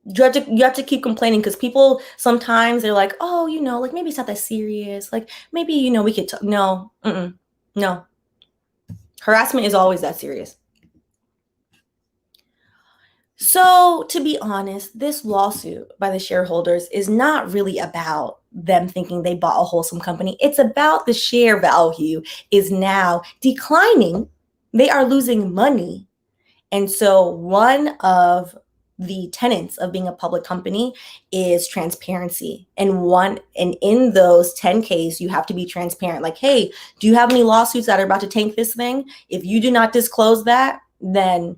You have to keep complaining because people sometimes they're like, oh, like maybe it's not that serious. Like maybe, we could talk. No. Harassment is always that serious. So to be honest, this lawsuit by the shareholders is not really about them thinking they bought a wholesome company. It's about the share value is now declining. They are losing money. And so one of the tenets of being a public company is transparency. And in those 10Ks, you have to be transparent. Like, hey, do you have any lawsuits that are about to tank this thing? If you do not disclose that, then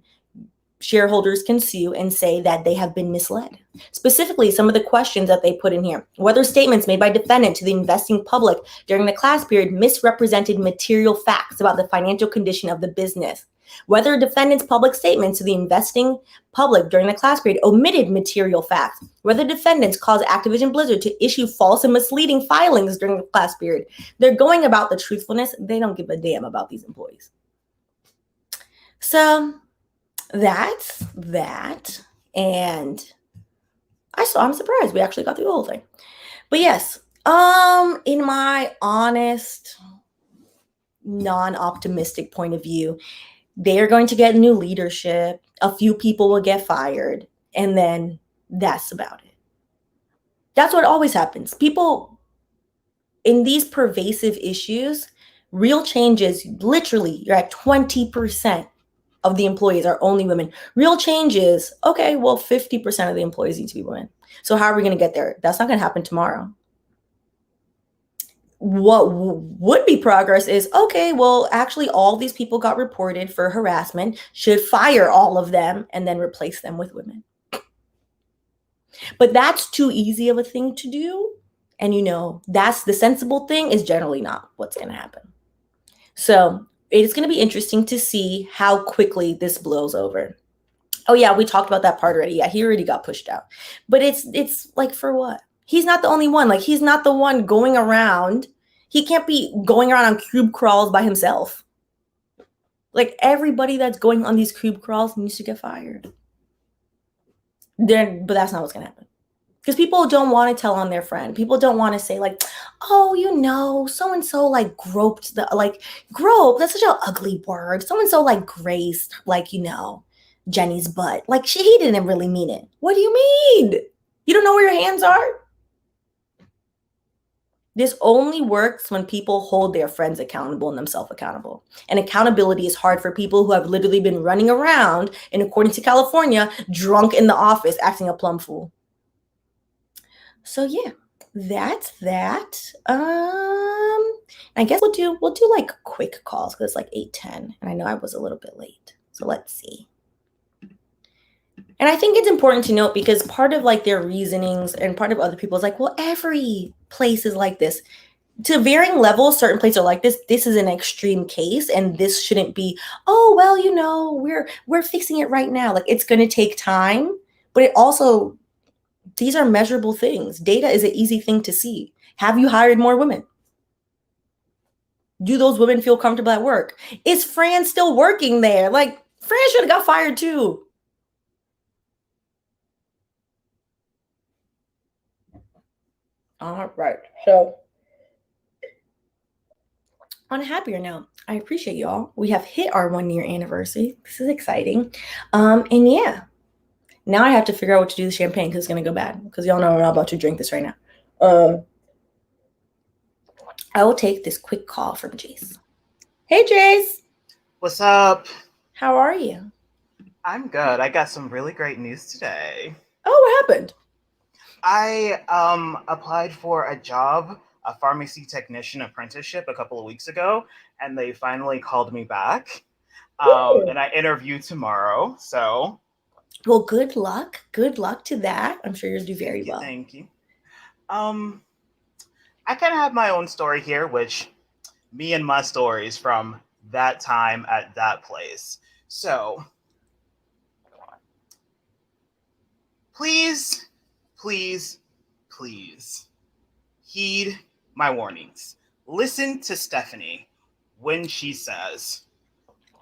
shareholders can sue and say that they have been misled. Specifically, some of the questions that they put in here, whether statements made by defendant to the investing public during the class period misrepresented material facts about the financial condition of the business. Whether defendant's public statements to the investing public during the class period omitted material facts. Whether defendants caused Activision Blizzard to issue false and misleading filings during the class period. They're going about the truthfulness. They don't give a damn about these employees. So that's that. And I'm surprised we actually got through the whole thing. But yes, in my honest, non-optimistic point of view, they are going to get new leadership. A few people will get fired. And then that's about it. That's what always happens. People in these pervasive issues, real changes, literally, you're at 20% of the employees are only women. Real changes, okay, well, 50% of the employees need to be women. So how are we going to get there? That's not going to happen tomorrow. What would be progress is, okay, well, actually all these people got reported for harassment, should fire all of them and then replace them with women. But that's too easy of a thing to do. And that's the sensible thing is generally not what's going to happen. So it's going to be interesting to see how quickly this blows over. Oh yeah, we talked about that part already. Yeah, he already got pushed out. But it's like, for what? He's not the only one. Like, he's not the one going around. He can't be going around on cube crawls by himself. Like, everybody that's going on these cube crawls needs to get fired. But that's not what's gonna happen. Because people don't want to tell on their friend. People don't want to say, like, oh, you know, so and so like groped the, like, grope. That's such an ugly word. So and so like graced, like, you know, Jenny's butt. Like, he didn't really mean it. What do you mean? You don't know where your hands are? This only works when people hold their friends accountable and themselves accountable. And accountability is hard for people who have literally been running around, and according to California, drunk in the office, acting a plumb fool. So yeah, that's that. I guess we'll do like quick calls because it's like 8:10, and I know I was a little bit late. So let's see. And I think it's important to note, because part of like their reasonings and part of other people is like, well, every place is like this. To varying levels, certain places are like this. This is an extreme case, and this shouldn't be, oh, well, you know, we're fixing it right now. Like, it's going to take time, but it also, these are measurable things. Data is an easy thing to see. Have you hired more women? Do those women feel comfortable at work? Is Fran still working there? Like, Fran should have got fired too. All right. So on a happier note, I appreciate y'all. We have hit our 1-year anniversary. This is exciting. And yeah, now I have to figure out what to do with champagne because it's going to go bad. Because y'all know I'm not about to drink this right now. I will take this quick call from Jace. Hey, Jace. What's up? How are you? I'm good. I got some really great news today. Oh, what happened? I applied for a job, a pharmacy technician apprenticeship, a couple of weeks ago, and they finally called me back. And I interview tomorrow. So, well, good luck. Good luck to that. I'm sure you'll do very well. Thank you. I kind of have my own story here, which me and my stories from that time at that place. So, please heed my warnings. Listen to Stephanie when she says,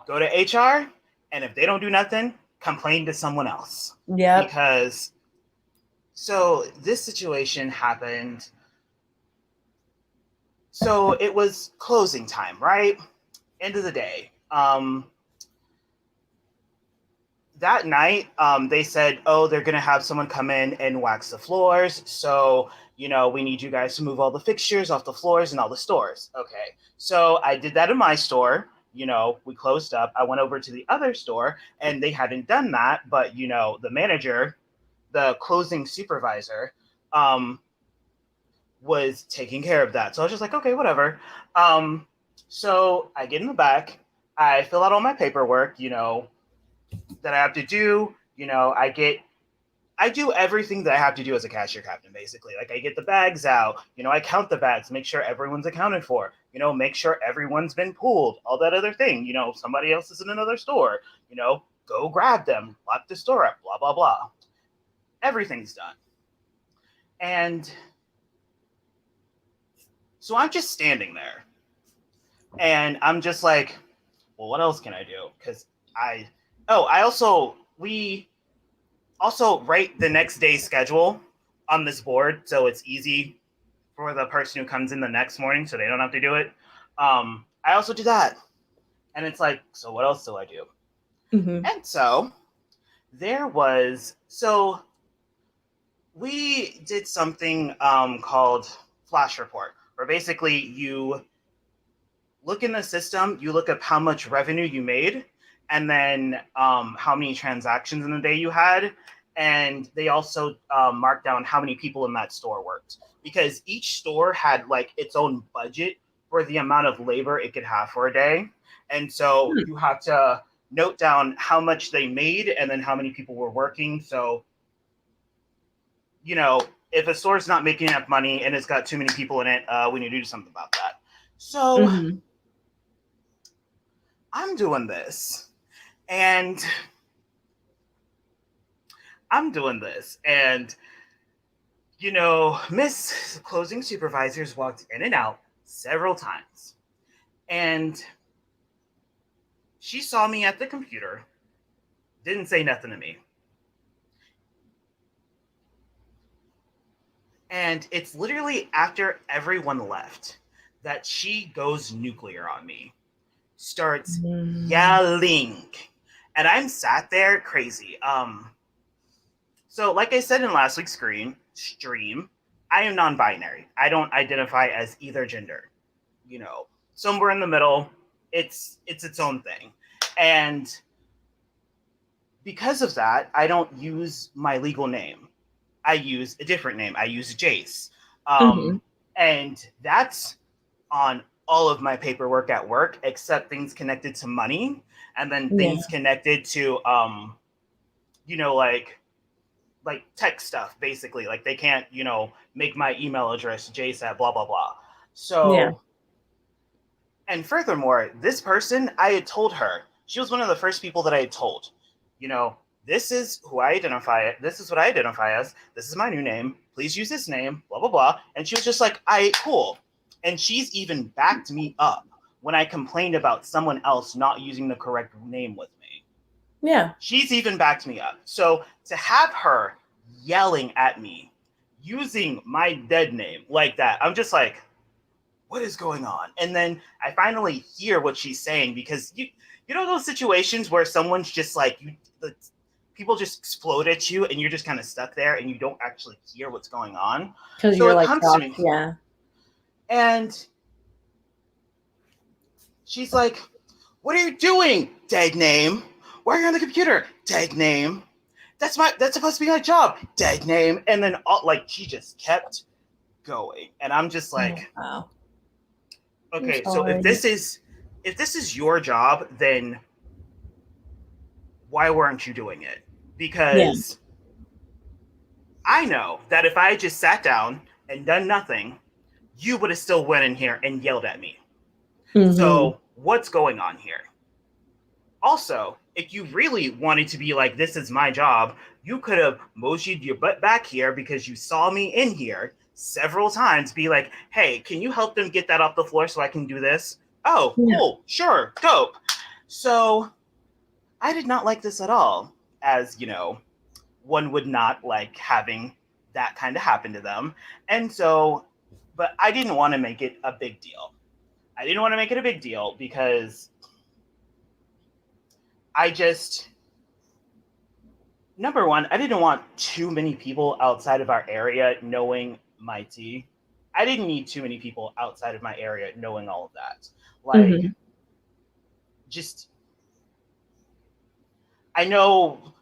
go to HR, and if they don't do nothing, complain to someone else. Yeah. Because, so this situation happened. So it was closing time, right? End of the day. That night, they said, oh, they're going to have someone come in and wax the floors. So, you know, we need you guys to move all the fixtures off the floors and all the stores. Okay. So I did that in my store. You know, we closed up. I went over to the other store and they hadn't done that. But, you know, the manager, the closing supervisor, was taking care of that. So I was just like, okay, whatever. So I get in the back. I fill out all my paperwork, you know, that I have to do. You know, I do everything that I have to do as a cashier captain, basically. Like, I get the bags out, you know, I count the bags, make sure everyone's accounted for, you know, make sure everyone's been pulled, all that other thing. You know, somebody else is in another store, you know, go grab them, lock the store up, blah, blah, blah. Everything's done. And so I'm just standing there. And I'm just like, well, what else can I do? Because we also write the next day's schedule on this board, so it's easy for the person who comes in the next morning, so they don't have to do it. I also do that, and it's like, so what else do I do? Mm-hmm. And so we did something called flash report, where basically you look in the system, you look up how much revenue you made, and then how many transactions in the day you had. And they also marked down how many people in that store worked. Because each store had like its own budget for the amount of labor it could have for a day. And so you have to note down how much they made and then how many people were working. So, you know, if a store's not making enough money and it's got too many people in it, we need to do something about that. So I'm doing this. And I'm doing this. And, Miss Closing Supervisors walked in and out several times. And she saw me at the computer, didn't say nothing to me. And it's literally after everyone left that she goes nuclear on me, starts yelling. And I'm sat there crazy. So like I said in last week's stream, I am non-binary. I don't identify as either gender. Somewhere in the middle, it's its own thing. And because of that, I don't use my legal name. I use a different name. I use Jace. And that's on all of my paperwork at work, except things connected to money, and then things connected to, like tech stuff, basically. Like they can't, make my email address Jace at blah, blah, blah. So, and furthermore, this person, I had told her, she was one of the first people that I had told, this is who I identify. This is what I identify as. This is my new name. Please use this name, blah, blah, blah. And she was just like, cool. And she's even backed me up when I complained about someone else not using the correct name with me. Yeah. She's even backed me up. So to have her yelling at me using my dead name like that, I'm just like, what is going on? And then I finally hear what she's saying, because you know those situations where someone's just like, people just explode at you and you're just kind of stuck there and you don't actually hear what's going on. Because so you're it like, comes to me. Yeah. And she's like, what are you doing? Dead name. Why are you on the computer? Dead name. That's supposed to be my job. Dead name. And then she just kept going. And I'm just like, wow. Okay, so if this is your job, then why weren't you doing it? Because I know that if I just sat down and done nothing, you would have still went in here and yelled at me. So what's going on here? Also, if you really wanted to be like, this is my job, you could have motioned your butt back here because you saw me in here several times, be like, hey, can you help them get that off the floor so I can do this? Oh, cool, sure, dope. So I did not like this at all, as, one would not like having that kind of happen to them. And so, but I didn't want to make it a big deal. I didn't want to make it a big deal because number one, I didn't want too many people outside of our area knowing my tea. I didn't need too many people outside of my area knowing all of that. I know,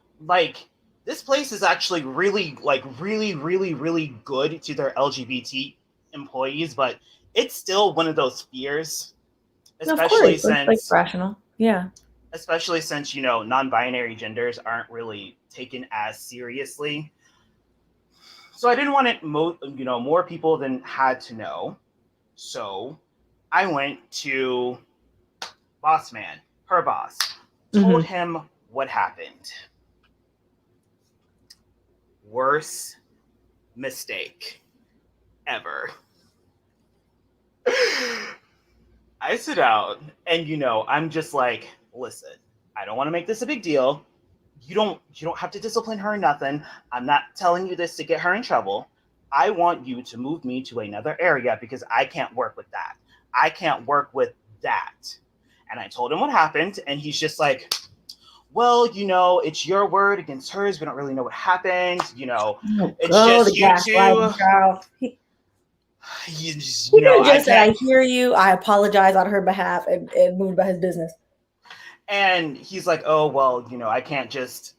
this place is actually really, really, really, really good to their LGBT employees, but it's still one of those fears, especially since, it's rational. Yeah. Especially since, non-binary genders aren't really taken as seriously. So I didn't want it, more people than had to know. So I went to boss man, her boss, told him what happened. Worst mistake ever. I sit down and, I'm just like, listen, I don't want to make this a big deal. You don't have to discipline her or nothing. I'm not telling you this to get her in trouble. I want you to move me to another area because I can't work with that. I can't work with that. And I told him what happened, and he's just like, well, it's your word against hers. We don't really know what happened. It's just you two. He could have just said, I hear you. I apologize on her behalf and moved about his business. And he's like, oh, well, I can't just,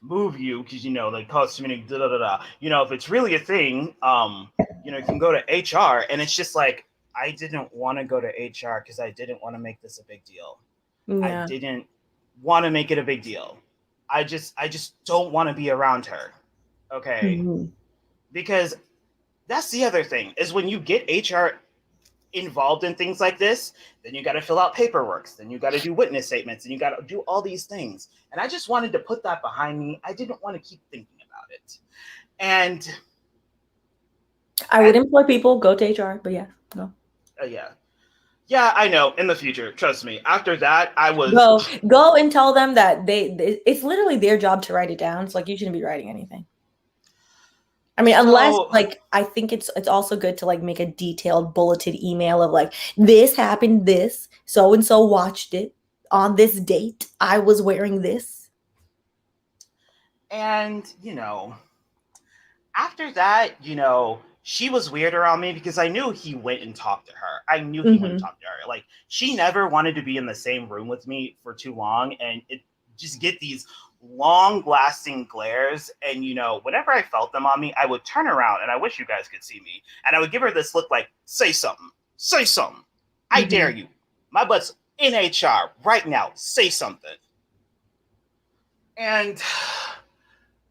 move you because, the cost too many, if it's really a thing, you can go to HR. And it's just like, I didn't want to go to HR because I didn't want to make this a big deal. Yeah. I didn't want to make it a big deal. I just don't want to be around her. Okay. Because that's the other thing is when you get HR involved in things like this, then you got to fill out paperwork, then you got to do witness statements, and you got to do all these things. And I just wanted to put that behind me. I didn't want to keep thinking about it. And I would employ people, go to HR, but yeah, no. Yeah, I know. In the future, trust me. After that, I was go and tell them that it's literally their job to write it down. It's like you shouldn't be writing anything. I mean, unless like I think it's also good to like make a detailed bulleted email of like this happened, this so and so watched it on this date. I was wearing this. And after that, she was weird around me because I knew he went and talked to her. I knew he went and talked to her. Like, she never wanted to be in the same room with me for too long, and it just get these long-lasting glares. And, whenever I felt them on me, I would turn around, and I wish you guys could see me, and I would give her this look like, say something. Say something. I dare you. My butt's in HR right now. Say something. And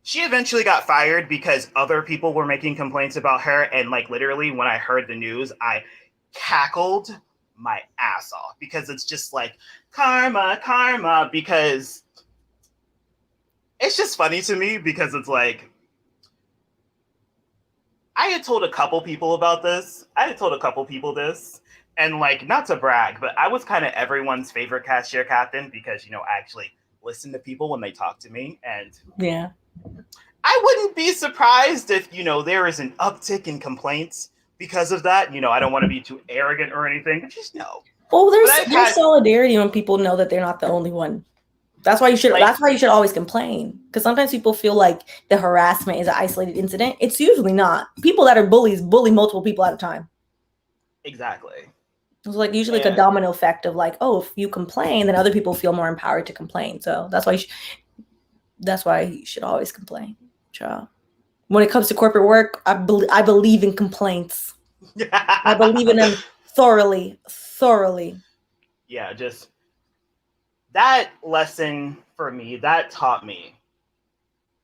she eventually got fired because other people were making complaints about her. And like literally when I heard the news, I cackled my ass off because it's just like karma, because it's just funny to me because it's like, I had told a couple people this and like, not to brag, but I was kind of everyone's favorite cashier captain because, I actually listen to people when they talk to me. And yeah. I wouldn't be surprised if, there is an uptick in complaints because of that. I don't want to be too arrogant or anything, but just know. Well, there's solidarity when people know that they're not the only one. That's why you should always complain. Because sometimes people feel like the harassment is an isolated incident. It's usually not. People that are bullies bully multiple people at a time. Exactly. It's like usually like a domino effect of like, oh, if you complain, then other people feel more empowered to complain. So that's why you should always complain. Child. When it comes to corporate work, I believe in complaints. I believe in them thoroughly. Yeah, just that lesson for me, that taught me,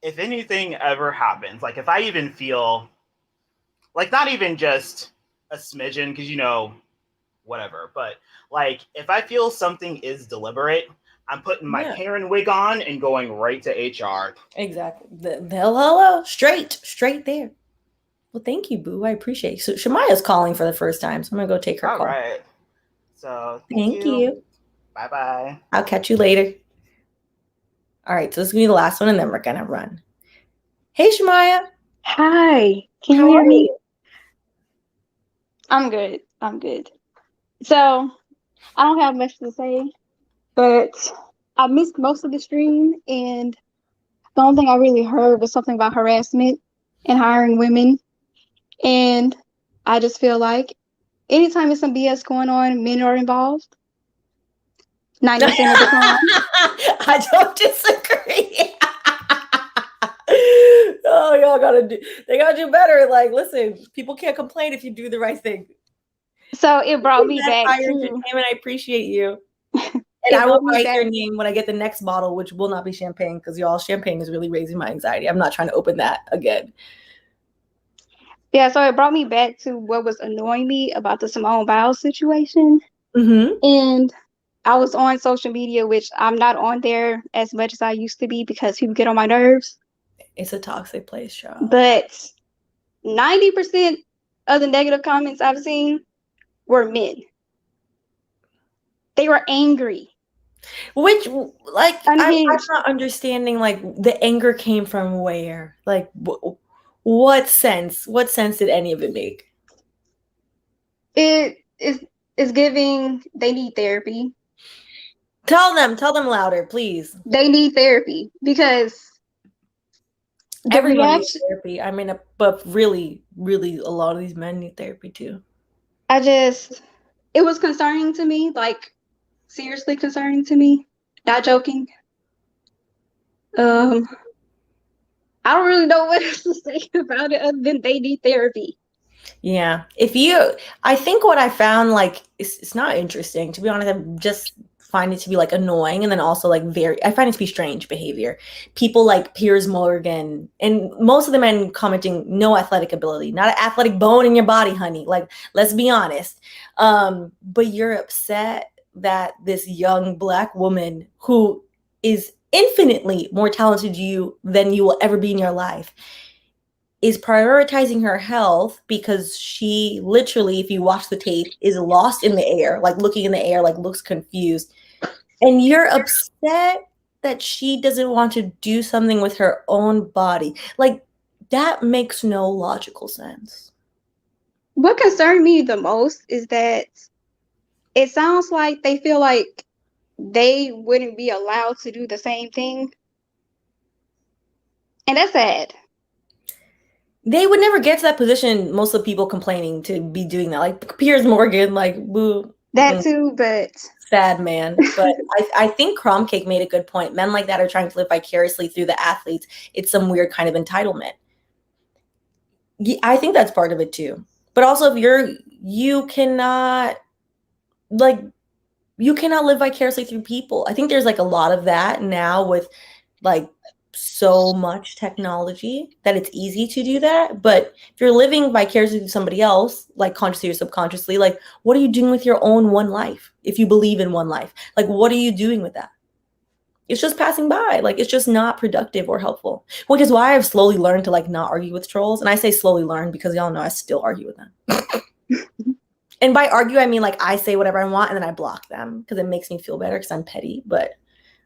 if anything ever happens, like if I even feel, like not even just a smidgen, because whatever, but like if I feel something is deliberate, I'm putting my Karen wig on and going right to HR. Exactly. Hello. Straight there. Well, thank you, boo. I appreciate you. So Shamaya's calling for the first time, so I'm going to go take her call. All right. So thank you. Bye-bye. I'll catch you later. All right. So this is going to be the last one, and then we're going to run. Hey, Shamaya. Hi. Can you hear me? I'm good. So I don't have much to say. But I missed most of the stream, and the only thing I really heard was something about harassment and hiring women. And I just feel like anytime there's some BS going on, men are involved. 90% of the time. I don't disagree. Oh, they gotta do better. Like, listen, people can't complain if you do the right thing. So it brought me back to, and I appreciate you. And I will write your name when I get the next bottle, which will not be champagne, because y'all, champagne is really raising my anxiety. I'm not trying to open that again. Yeah, so it brought me back to what was annoying me about the Simone Biles situation. And I was on social media, which I'm not on there as much as I used to be because people get on my nerves. It's a toxic place, child. But 90% of the negative comments I've seen were men. They were angry. Which, like, I'm not understanding, like, the anger came from where? Like, what sense? What sense did any of it make? It is giving, they need therapy. Tell them louder, please. They need therapy because everyone needs therapy. I mean, but really, a lot of these men need therapy too. It was concerning to me, like, seriously concerning to me. Not joking. I don't really know what else to say about it other than they need therapy. Yeah. I think what I found, like, it's not interesting. To be honest, I'm just find it to be like annoying, and then also like I find it to be strange behavior. People like Piers Morgan and most of the men commenting, no athletic ability, not an athletic bone in your body, honey. Like, let's be honest. But you're upset that this young Black woman who is infinitely more talented than you will ever be in your life is prioritizing her health because she literally, if you watch the tape, is lost in the air, like looking in the air, like looks confused. And you're upset that she doesn't want to do something with her own body. Like, that makes no logical sense. What concerned me the most is that it sounds like they feel like they wouldn't be allowed to do the same thing. And that's sad. They would never get to that position, most of the people complaining to be doing that. Like Piers Morgan, like, boo. That too, but... Sad man. But I think Crumb Cake made a good point. Men like that are trying to live vicariously through the athletes. It's some weird kind of entitlement. I think that's part of it too. But also, if you cannot live vicariously through people. I think there's like a lot of that now with like so much technology that it's easy to do that. But if you're living vicariously through somebody else, like consciously or subconsciously, like what are you doing with your own one life? If you believe in one life, like what are you doing with that? It's just passing by. Like it's just not productive or helpful, which is why I've slowly learned to like not argue with trolls. And I say slowly learn because y'all know I still argue with them. And by argue, I mean like I say whatever I want and then I block them because it makes me feel better because I'm petty. But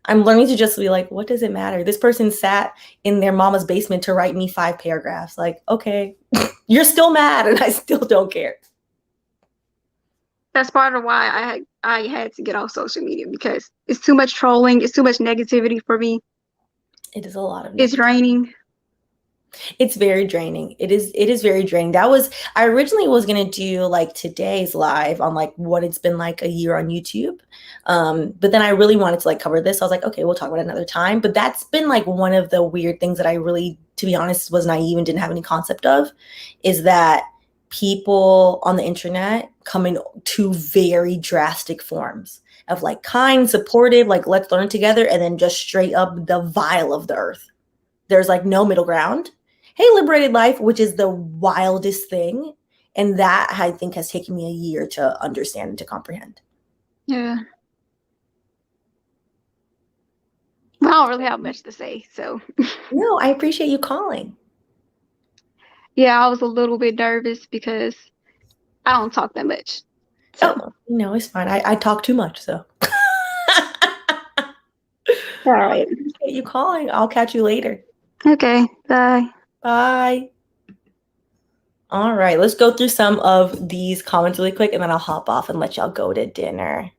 I'm learning to just be like, what does it matter? This person sat in their mama's basement to write me 5 paragraphs. Like, okay, you're still mad and I still don't care. That's part of why I had to get off social media because it's too much trolling. It's too much negativity for me. It is a lot of It's draining. It's very draining. It is very draining. I originally was going to do like today's live on like what it's been like a year on YouTube. But then I really wanted to like cover this. I was like, okay, we'll talk about it another time. But that's been like one of the weird things that I really, to be honest, was naive and didn't have any concept of, is that people on the internet come in 2 very drastic forms of like kind, supportive, like let's learn together, and then just straight up the vile of the earth. There's like no middle ground. Hey, liberated life, which is the wildest thing. And that I think has taken me a year to understand and to comprehend. Yeah. Well, I don't really have much to say, so. No, I appreciate you calling. Yeah, I was a little bit nervous because I don't talk that much. So. Oh, no, it's fine. I talk too much, so. All right. I appreciate you calling. I'll catch you later. Okay, bye. Bye. All right, let's go through some of these comments really quick, and then I'll hop off and let y'all go to dinner.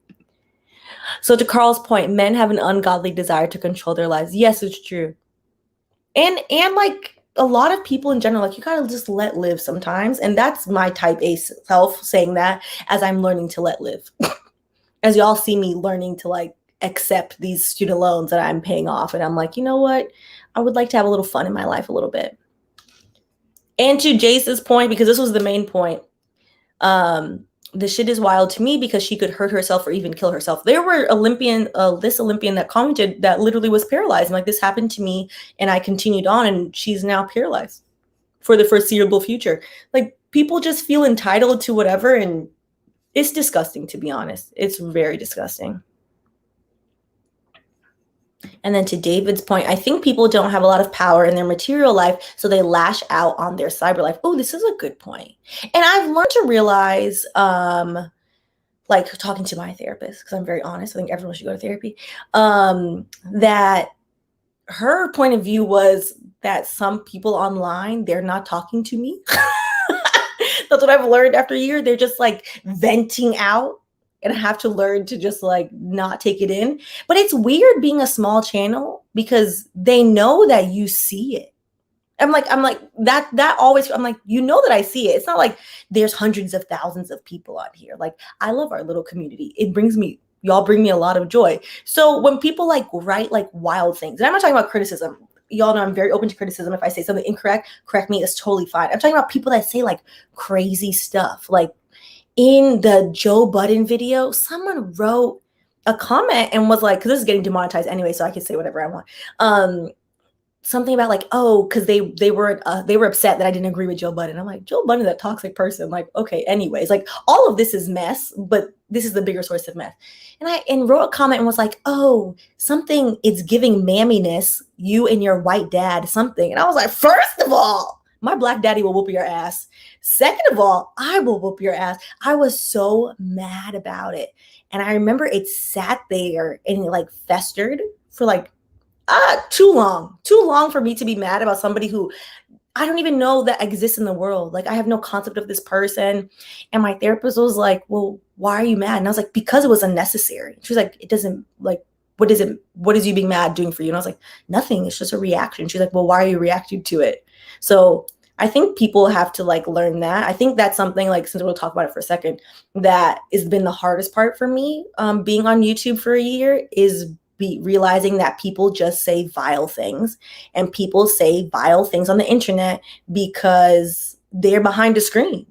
So to Carl's point, men have an ungodly desire to control their lives. Yes, it's true. And like a lot of people in general, like you gotta just let live sometimes. And that's my type A self saying that as I'm learning to let live. As y'all see me learning to like accept these student loans that I'm paying off. And I'm like, you know what? I would like to have a little fun in my life a little bit. And to Jace's point, because this was the main point, the shit is wild to me because she could hurt herself or even kill herself. There were this Olympian that commented that literally was paralyzed. And like, this happened to me and I continued on and she's now paralyzed for the foreseeable future. Like, people just feel entitled to whatever. And it's disgusting, to be honest. It's very disgusting. And then to David's point, I think people don't have a lot of power in their material life, so they lash out on their cyber life. Oh, this is a good point. And I've learned to realize, like talking to my therapist, because I'm very honest, I think everyone should go to therapy, that her point of view was that some people online, they're not talking to me. That's what I've learned after a year. They're just like venting out. And I have to learn to just like not take it in. But it's weird being a small channel because they know that you see it. I'm like that always, I'm like, you know that I see it. It's not like there's hundreds of thousands of people on here. Like, I love our little community. Y'all bring me a lot of joy. So when people like write like wild things, and I'm not talking about criticism. Y'all know I'm very open to criticism. If I say something incorrect, correct me. It's totally fine. I'm talking about people that say like crazy stuff. Like, in the Joe Budden video, someone wrote a comment and was like, because this is getting demonetized anyway, so I can say whatever I want. Something about like, oh, because they were upset that I didn't agree with Joe Budden. I'm like, Joe Budden, that toxic person. Like, okay, anyways, like all of this is mess, but this is the bigger source of mess. And wrote a comment and was like, oh, something, it's giving mamminess, you and your white dad, something. And I was like, first of all, my black daddy will whoop your ass. Second of all, I will whoop your ass. I was so mad about it. And I remember it sat there and it like festered for like too long for me to be mad about somebody who I don't even know that exists in the world. Like, I have no concept of this person. And my therapist was like, well, why are you mad? And I was like, because it was unnecessary. She was like, it doesn't, like, what is you being mad doing for you? And I was like, nothing. It's just a reaction. She's like, well, why are you reacting to it? So I think people have to like learn that. I think that's something, like, since we'll talk about it for a second, that has been the hardest part for me, being on YouTube for a year, is realizing that people just say vile things, and people say vile things on the internet because they're behind a screen.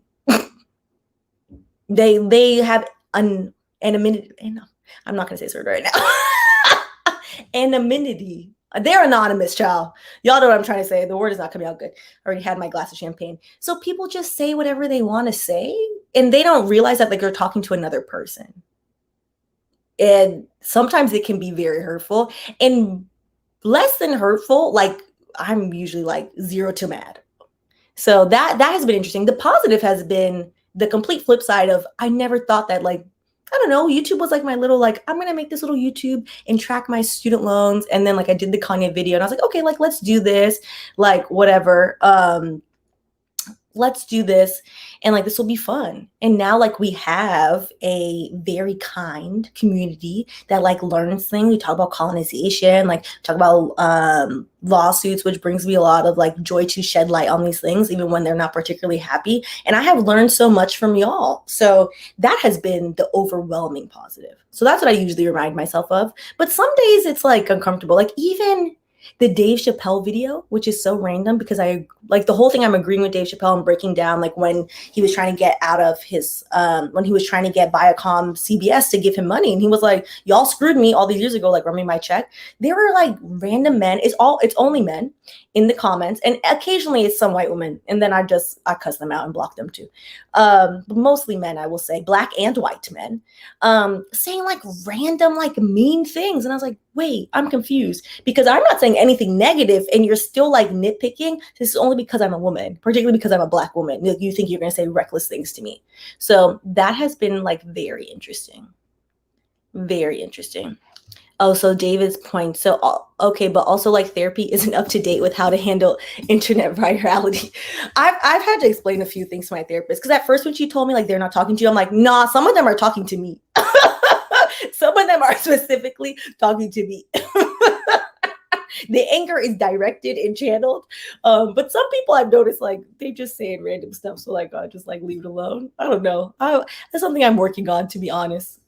they have anonymity. I'm not going to say this word right now. Anonymity. They're anonymous, child. Y'all know what I'm trying to say. The word is not coming out good. I already had my glass of champagne. So people just say whatever they want to say, and they don't realize that like they're talking to another person. And sometimes it can be very hurtful, and less than hurtful, like I'm usually like 0 to mad. So that has been interesting. The positive has been the complete flip side of, I never thought that, like, I don't know, YouTube was like my little, like, I'm going to make this little YouTube and track my student loans. And then like I did the Kanye video and I was like, okay, like, let's do this, like, whatever. Let's do this, and like this will be fun. And now like we have a very kind community that like learns things. We talk about colonization, like talk about lawsuits, which brings me a lot of like joy to shed light on these things, even when they're not particularly happy. And I have learned so much from y'all. So that has been the overwhelming positive. So that's what I usually remind myself of. But some days it's like uncomfortable. Like even the Dave Chappelle video, which is so random because I like the whole thing. I'm agreeing with Dave Chappelle and breaking down like when he was trying to get out of his, when he was trying to get Viacom CBS to give him money. And he was like, y'all screwed me all these years ago, like run me my check. There were like random men. It's only men in the comments. And occasionally it's some white women. And then I cuss them out and block them too. But mostly men, I will say, black and white men, saying like random, like mean things. And I was like, wait, I'm confused, because I'm not saying anything negative and you're still like nitpicking. This is only because I'm a woman, particularly because I'm a black woman. You think you're going to say reckless things to me. So that has been like very interesting. Very interesting. Oh, so David's point. So, okay, but also like therapy isn't up to date with how to handle internet virality. I've had to explain a few things to my therapist, because at first when she told me like they're not talking to you, I'm like, nah, some of them are talking to me. Some of them are specifically talking to me. The anger is directed and channeled. But some people I've noticed, like, they just saying random stuff. So like, just like leave it alone. I don't know. That's something I'm working on, to be honest.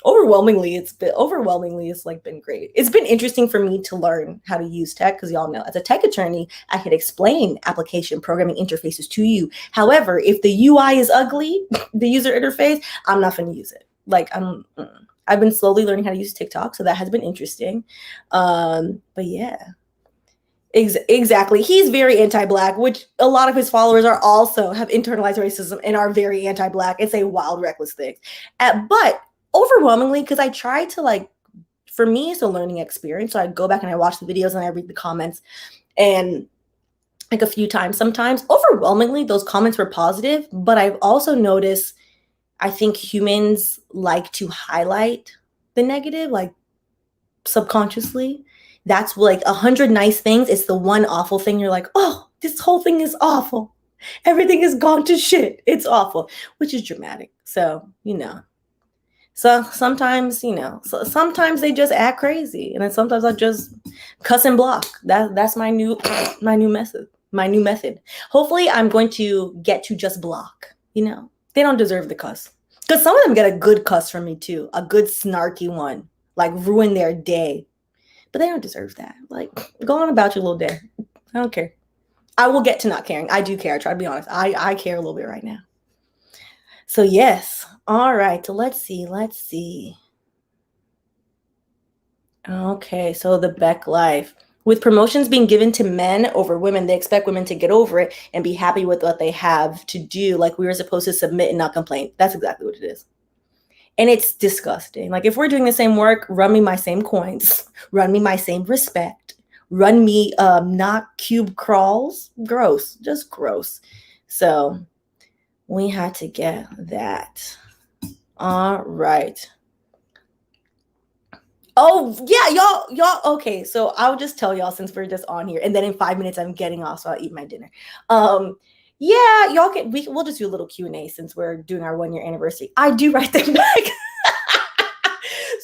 Overwhelmingly, it's like been great. It's been interesting for me to learn how to use tech, because y'all know as a tech attorney, I could explain application programming interfaces to you. However, if the UI is ugly, the user interface, I'm not going to use it. Like I've been slowly learning how to use TikTok, so that has been interesting. But yeah, exactly. He's very anti-Black, which a lot of his followers are also have internalized racism and are very anti-Black and say wild, reckless things. But overwhelmingly, because I try to like, for me, it's a learning experience. So I go back and I watch the videos and I read the comments, and like a few times, sometimes overwhelmingly those comments were positive. But I've also noticed, I think humans like to highlight the negative, like subconsciously. That's like 100 nice things. It's the one awful thing. You're like, oh, this whole thing is awful. Everything has gone to shit. It's awful, which is dramatic. So, so sometimes, sometimes they just act crazy. And then sometimes I just cuss and block. That's my new method. Hopefully I'm going to get to just block, They don't deserve the cuss. Because some of them get a good cuss from me too. A good snarky one. Like ruin their day. But they don't deserve that. Like, go on about your little day. I don't care. I will get to not caring. I do care. I try to be honest. I care a little bit right now. So yes. All right. So let's see. Okay, so the Beck life. With promotions being given to men over women, they expect women to get over it and be happy with what they have to do. Like we were supposed to submit and not complain. That's exactly what it is. And it's disgusting. Like if we're doing the same work, run me my same coins, run me my same respect, run me not cube crawls. Gross, just gross. So we had to get that. All right. Oh yeah, y'all. Okay, so I'll just tell y'all since we're just on here, and then in 5 minutes I'm getting off, so I'll eat my dinner. Yeah, y'all can. We'll just do a little Q&A since we're doing our 1 year anniversary. I do write them back,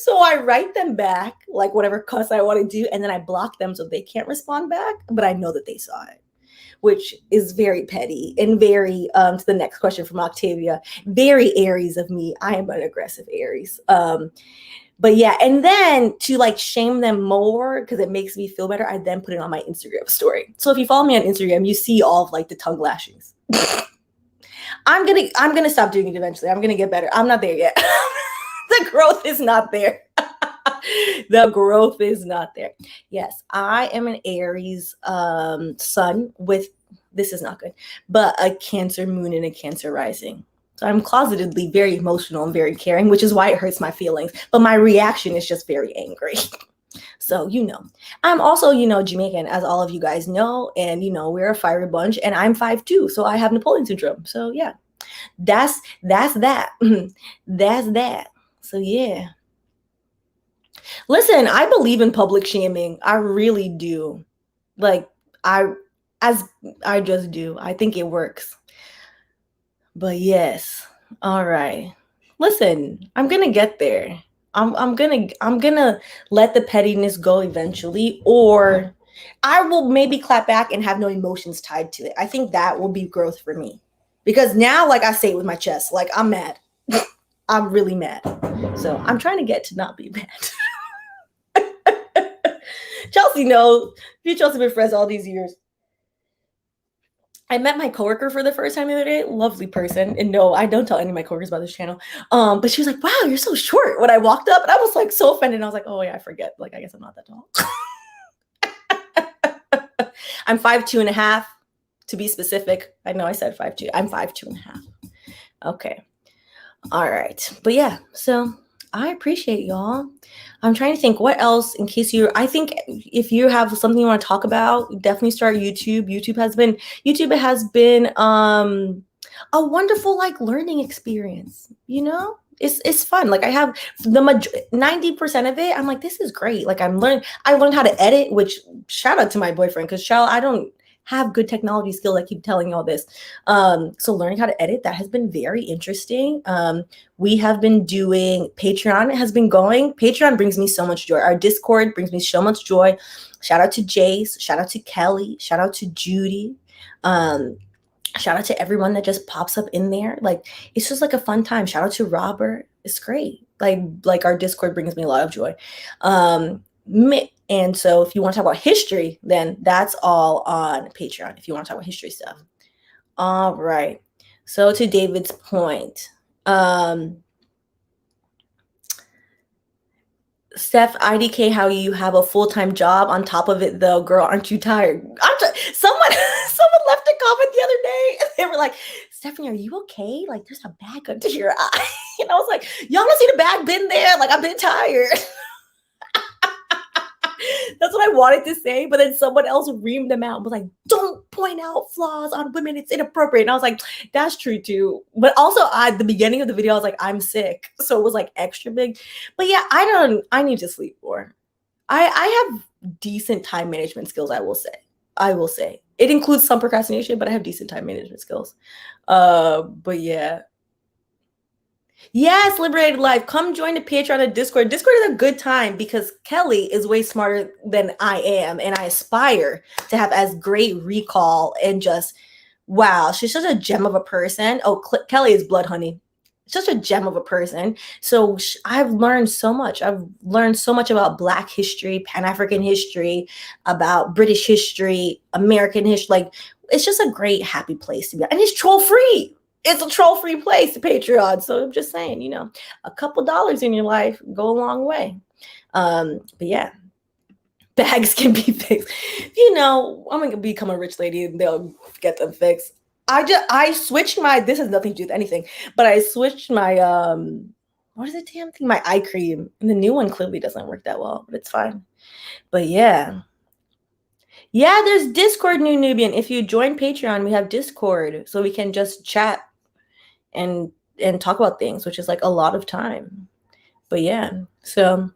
so I write them back like whatever cuss I want to do, and then I block them so they can't respond back. But I know that they saw it, which is very petty and very to the next question from Octavia. Very Aries of me. I am an aggressive Aries. But yeah, and then to like shame them more because it makes me feel better, I then put it on my Instagram story. So if you follow me on Instagram, you see all of like the tongue lashings. I'm gonna stop doing it eventually. I'm gonna get better. I'm not there yet. The growth is not there. The growth is not there. Yes, I am an Aries sun with, this is not good, but a Cancer moon and a Cancer rising. So I'm closetedly very emotional and very caring, which is why it hurts my feelings. But my reaction is just very angry. So, I'm also, Jamaican, as all of you guys know. And, we're a fiery bunch. And I'm 5'2". So I have Napoleon syndrome. So, yeah, that's that. That's that. So, yeah. Listen, I believe in public shaming. I really do. Like, I just do. I think it works. But yes, all right. Listen, I'm gonna get there. I'm gonna let the pettiness go eventually, or I will maybe clap back and have no emotions tied to it. I think that will be growth for me, because now, like I say it with my chest, like I'm mad. I'm really mad. So I'm trying to get to not be mad. Chelsea knows. Me and Chelsea have been friends all these years. I met my coworker for the first time the other day. Lovely person. And no, I don't tell any of my coworkers about this channel. But she was like, wow, you're so short. When I walked up, and I was like so offended. And I was like, oh yeah, I forget. Like, I guess I'm not that tall. I'm 5'2.5" to be specific. I know I said 5'2". I'm 5'2.5". Okay. All right. But yeah, so I appreciate y'all. I'm trying to think what else in case I think if you have something you want to talk about, definitely start YouTube. YouTube has been a wonderful like learning experience, It's fun. Like I have 90% of it. I'm like, this is great. Like I learned how to edit, which shout out to my boyfriend, because I don't have good technology skills. I keep telling you all this. So learning how to edit, that has been very interesting. We have been doing Patreon. It has been going. Patreon brings me so much joy. Our Discord brings me so much joy. Shout out to Jace. Shout out to Kelly. Shout out to Judy. Shout out to everyone that just pops up in there. Like, it's just like a fun time. Shout out to Robert. It's great. Like our Discord brings me a lot of joy. And so if you want to talk about history, then that's all on Patreon. If you want to talk about history stuff. All right. So to David's point, Steph, IDK, how you have a full-time job on top of it though, girl, aren't you tired? Someone left a comment the other day and they were like, Stephanie, are you okay? Like there's a bag under your eye. And I was like, y'all don't see the bag been there? Like I've been tired. That's what I wanted to say, but then someone else reamed them out and was like, don't point out flaws on women. It's inappropriate. And I was like, that's true too. But also at the beginning of the video, I was like, I'm sick. So it was like extra big. But yeah, I need to sleep more. I have decent time management skills, I will say. It includes some procrastination, but I have decent time management skills. But yeah. Yes, Liberated Life. Come join the Patreon and Discord. Discord is a good time because Kelly is way smarter than I am, and I aspire to have as great recall and just, wow, she's such a gem of a person. Oh, Kelly is blood honey. Such a gem of a person. So I've learned so much. I've learned so much about Black history, Pan-African history, about British history, American history. Like, it's just a great, happy place to be. And it's troll free. it's a troll-free place, Patreon. So I'm just saying, you know, a couple dollars in your life go a long way. But yeah, bags can be fixed. You know, I'm gonna become a rich lady and they'll get them fixed. I switched my, this has nothing to do with anything, but I switched my what is the damn thing? My eye cream. And the new one clearly doesn't work that well, but it's fine. But yeah. Yeah, there's Discord, New Nubian. If you join Patreon, we have Discord. So we can just chat and talk about things, which is like a lot of time. But yeah, so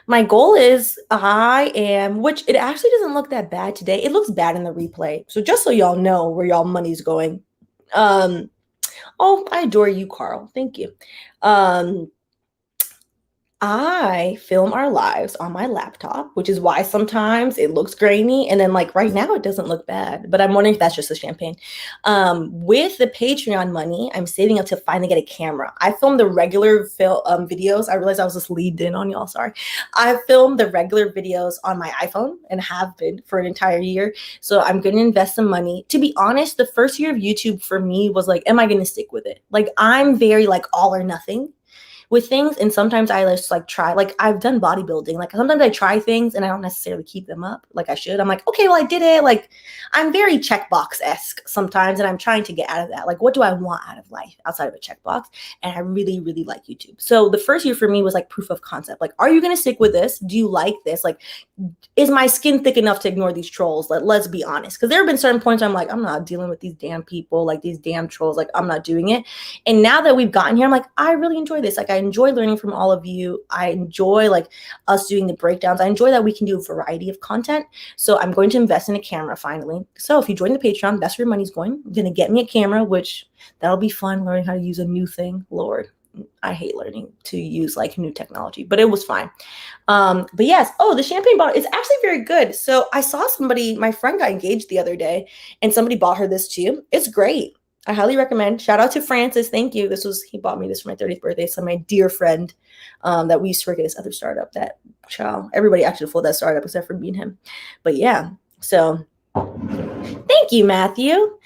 my goal is which it actually doesn't look that bad today. It looks bad in the replay. So just so y'all know where y'all money's going. Oh, I adore you, Carl. Thank you. I film our lives on my laptop, which is why sometimes it looks grainy. And then like right now it doesn't look bad, but I'm wondering if that's just the champagne. With the Patreon money, I'm saving up to finally get a camera. I filmed the regular videos. I realized I was just lead in on y'all, sorry. I filmed the regular videos on my iPhone and have been for an entire year. So I'm going to invest some money. To be honest, the first year of YouTube for me was like, am I going to stick with it? Like I'm very like all or nothing with things. And sometimes I just like try, like I've done bodybuilding. Like sometimes I try things and I don't necessarily keep them up like I should. I'm like, okay, well I did it. Like I'm very checkbox-esque sometimes. And I'm trying to get out of that. Like, what do I want out of life outside of a checkbox? And I really, really like YouTube. So the first year for me was like proof of concept. Like, are you going to stick with this? Do you like this? Like, is my skin thick enough to ignore these trolls? Like, let's be honest. Because there have been certain points where I'm like, I'm not dealing with these damn people, like these damn trolls. Like, I'm not doing it. And now that we've gotten here, I'm like, I really enjoy this. Like, I enjoy learning from all of you. I enjoy like us doing the breakdowns. I enjoy that we can do a variety of content. So I'm going to invest in a camera finally. So if you join the Patreon, that's where your money's going. You're going to get me a camera, which that'll be fun, learning how to use a new thing. Lord, I hate learning to use like new technology, but it was fine. But yes, oh, the champagne bottle is actually very good. So I saw somebody, my friend got engaged the other day and somebody bought her this too. It's great. I highly recommend. Shout out to Francis. Thank you. He bought me this for my 30th birthday. So my dear friend that we used to work at this other startup everybody actually followed that startup except for me and him. But yeah, so thank you, Matthew.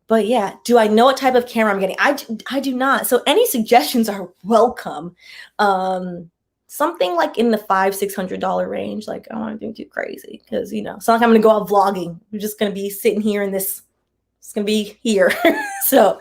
But yeah, do I know what type of camera I'm getting? I do not. So any suggestions are welcome. Something like in the $500-$600 range. Like I don't want anything too crazy because, you know, it's not like I'm going to go out vlogging. I'm just going to be sitting here in this. It's going to be here. So,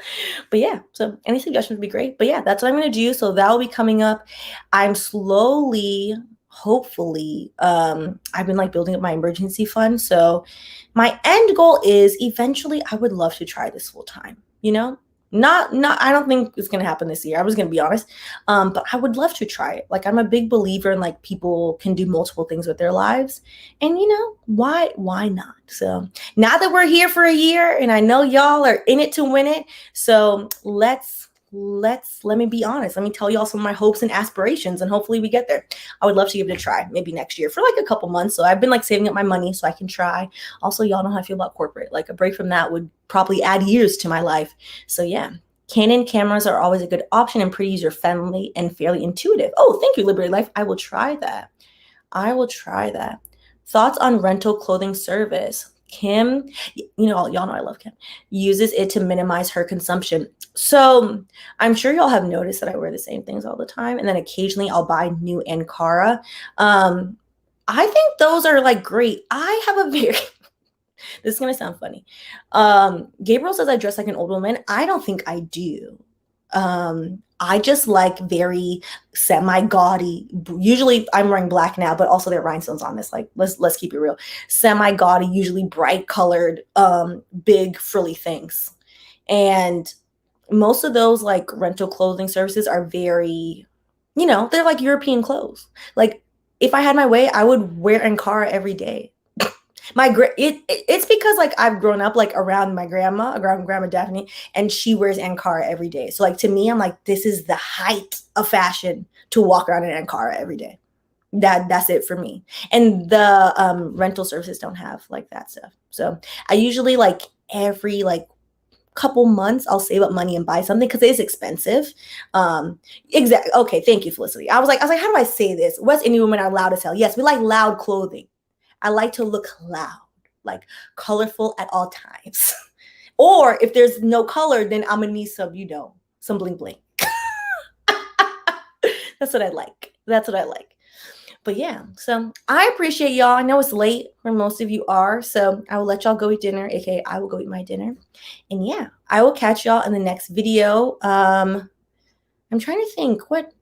but yeah, so any suggestions would be great. But yeah, that's what I'm going to do. So that'll be coming up. I'm slowly, hopefully, I've been like building up my emergency fund. So my end goal is eventually I would love to try this full time, you know? Not, I don't think it's going to happen this year. I was going to be honest. But I would love to try it. Like I'm a big believer in like people can do multiple things with their lives and you know, why not? So now that we're here for a year and I know y'all are in it to win it. So let me be honest. Let me tell y'all some of my hopes and aspirations and hopefully we get there. I would love to give it a try maybe next year for like a couple months. So I've been like saving up my money so I can try. Also, y'all know how I feel about corporate. Like a break from that would probably add years to my life. So yeah, Canon cameras are always a good option and pretty user friendly and fairly intuitive. Oh, thank you, Liberty Life. I will try that. Thoughts on rental clothing service? Kim, you know, y'all know I love Kim, uses it to minimize her consumption. So I'm sure y'all have noticed that I wear the same things all the time. And then occasionally I'll buy new Ankara. I think those are like great. I have a very, this is going to sound funny. Gabriel says I dress like an old woman. I don't think I do. I just like very semi-gaudy. Usually I'm wearing black now, but also there are rhinestones on this. Like, let's keep it real. Semi-gaudy, usually bright colored, big frilly things. And most of those like rental clothing services are very, you know, they're like European clothes. Like if I had my way, I would wear Ankara every day. It's because like I've grown up like around my grandma, around Grandma Daphne, and she wears Ankara every day. So like to me, I'm like, this is the height of fashion to walk around in Ankara every day. That's it for me. And the rental services don't have like that stuff. So I usually like every like couple months I'll save up money and buy something because it is expensive. Exactly. Okay, thank you, Felicity. I was like, how do I say this? West Indian women are loud as hell. Yes, we like loud clothing. I like to look loud, like colorful at all times. Or if there's no color, then I'm gonna need some, some bling bling. That's what I like. That's what I like. But yeah, so I appreciate y'all. I know it's late for most of you are, so I will let y'all go eat dinner, aka I will go eat my dinner. And yeah, I will catch y'all in the next video. I'm trying to think what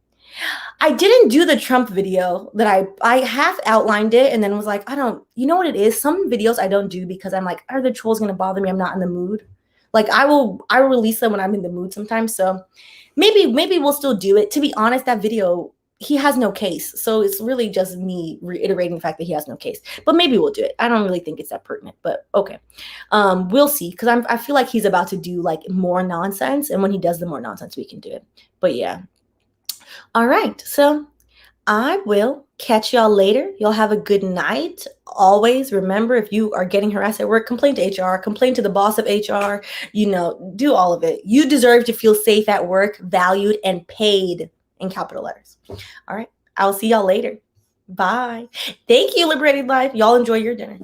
I didn't do the Trump video that I half outlined it and then was like, you know what it is? Some videos I don't do because I'm like, are the trolls gonna bother me? I'm not in the mood. Like I will release them when I'm in the mood sometimes. So maybe we'll still do it. To be honest, that video, he has no case. So it's really just me reiterating the fact that he has no case. But maybe we'll do it. I don't really think it's that pertinent, but okay. We'll see. Because I feel like he's about to do like more nonsense. And when he does the more nonsense, we can do it. But yeah. All right. So I will catch y'all later. Y'all have a good night. Always remember, if you are getting harassed at work, complain to HR, complain to the boss of HR, do all of it. You deserve to feel safe at work, valued, and paid in capital letters. All right. I'll see y'all later. Bye. Thank you, Liberated Life. Y'all enjoy your dinner.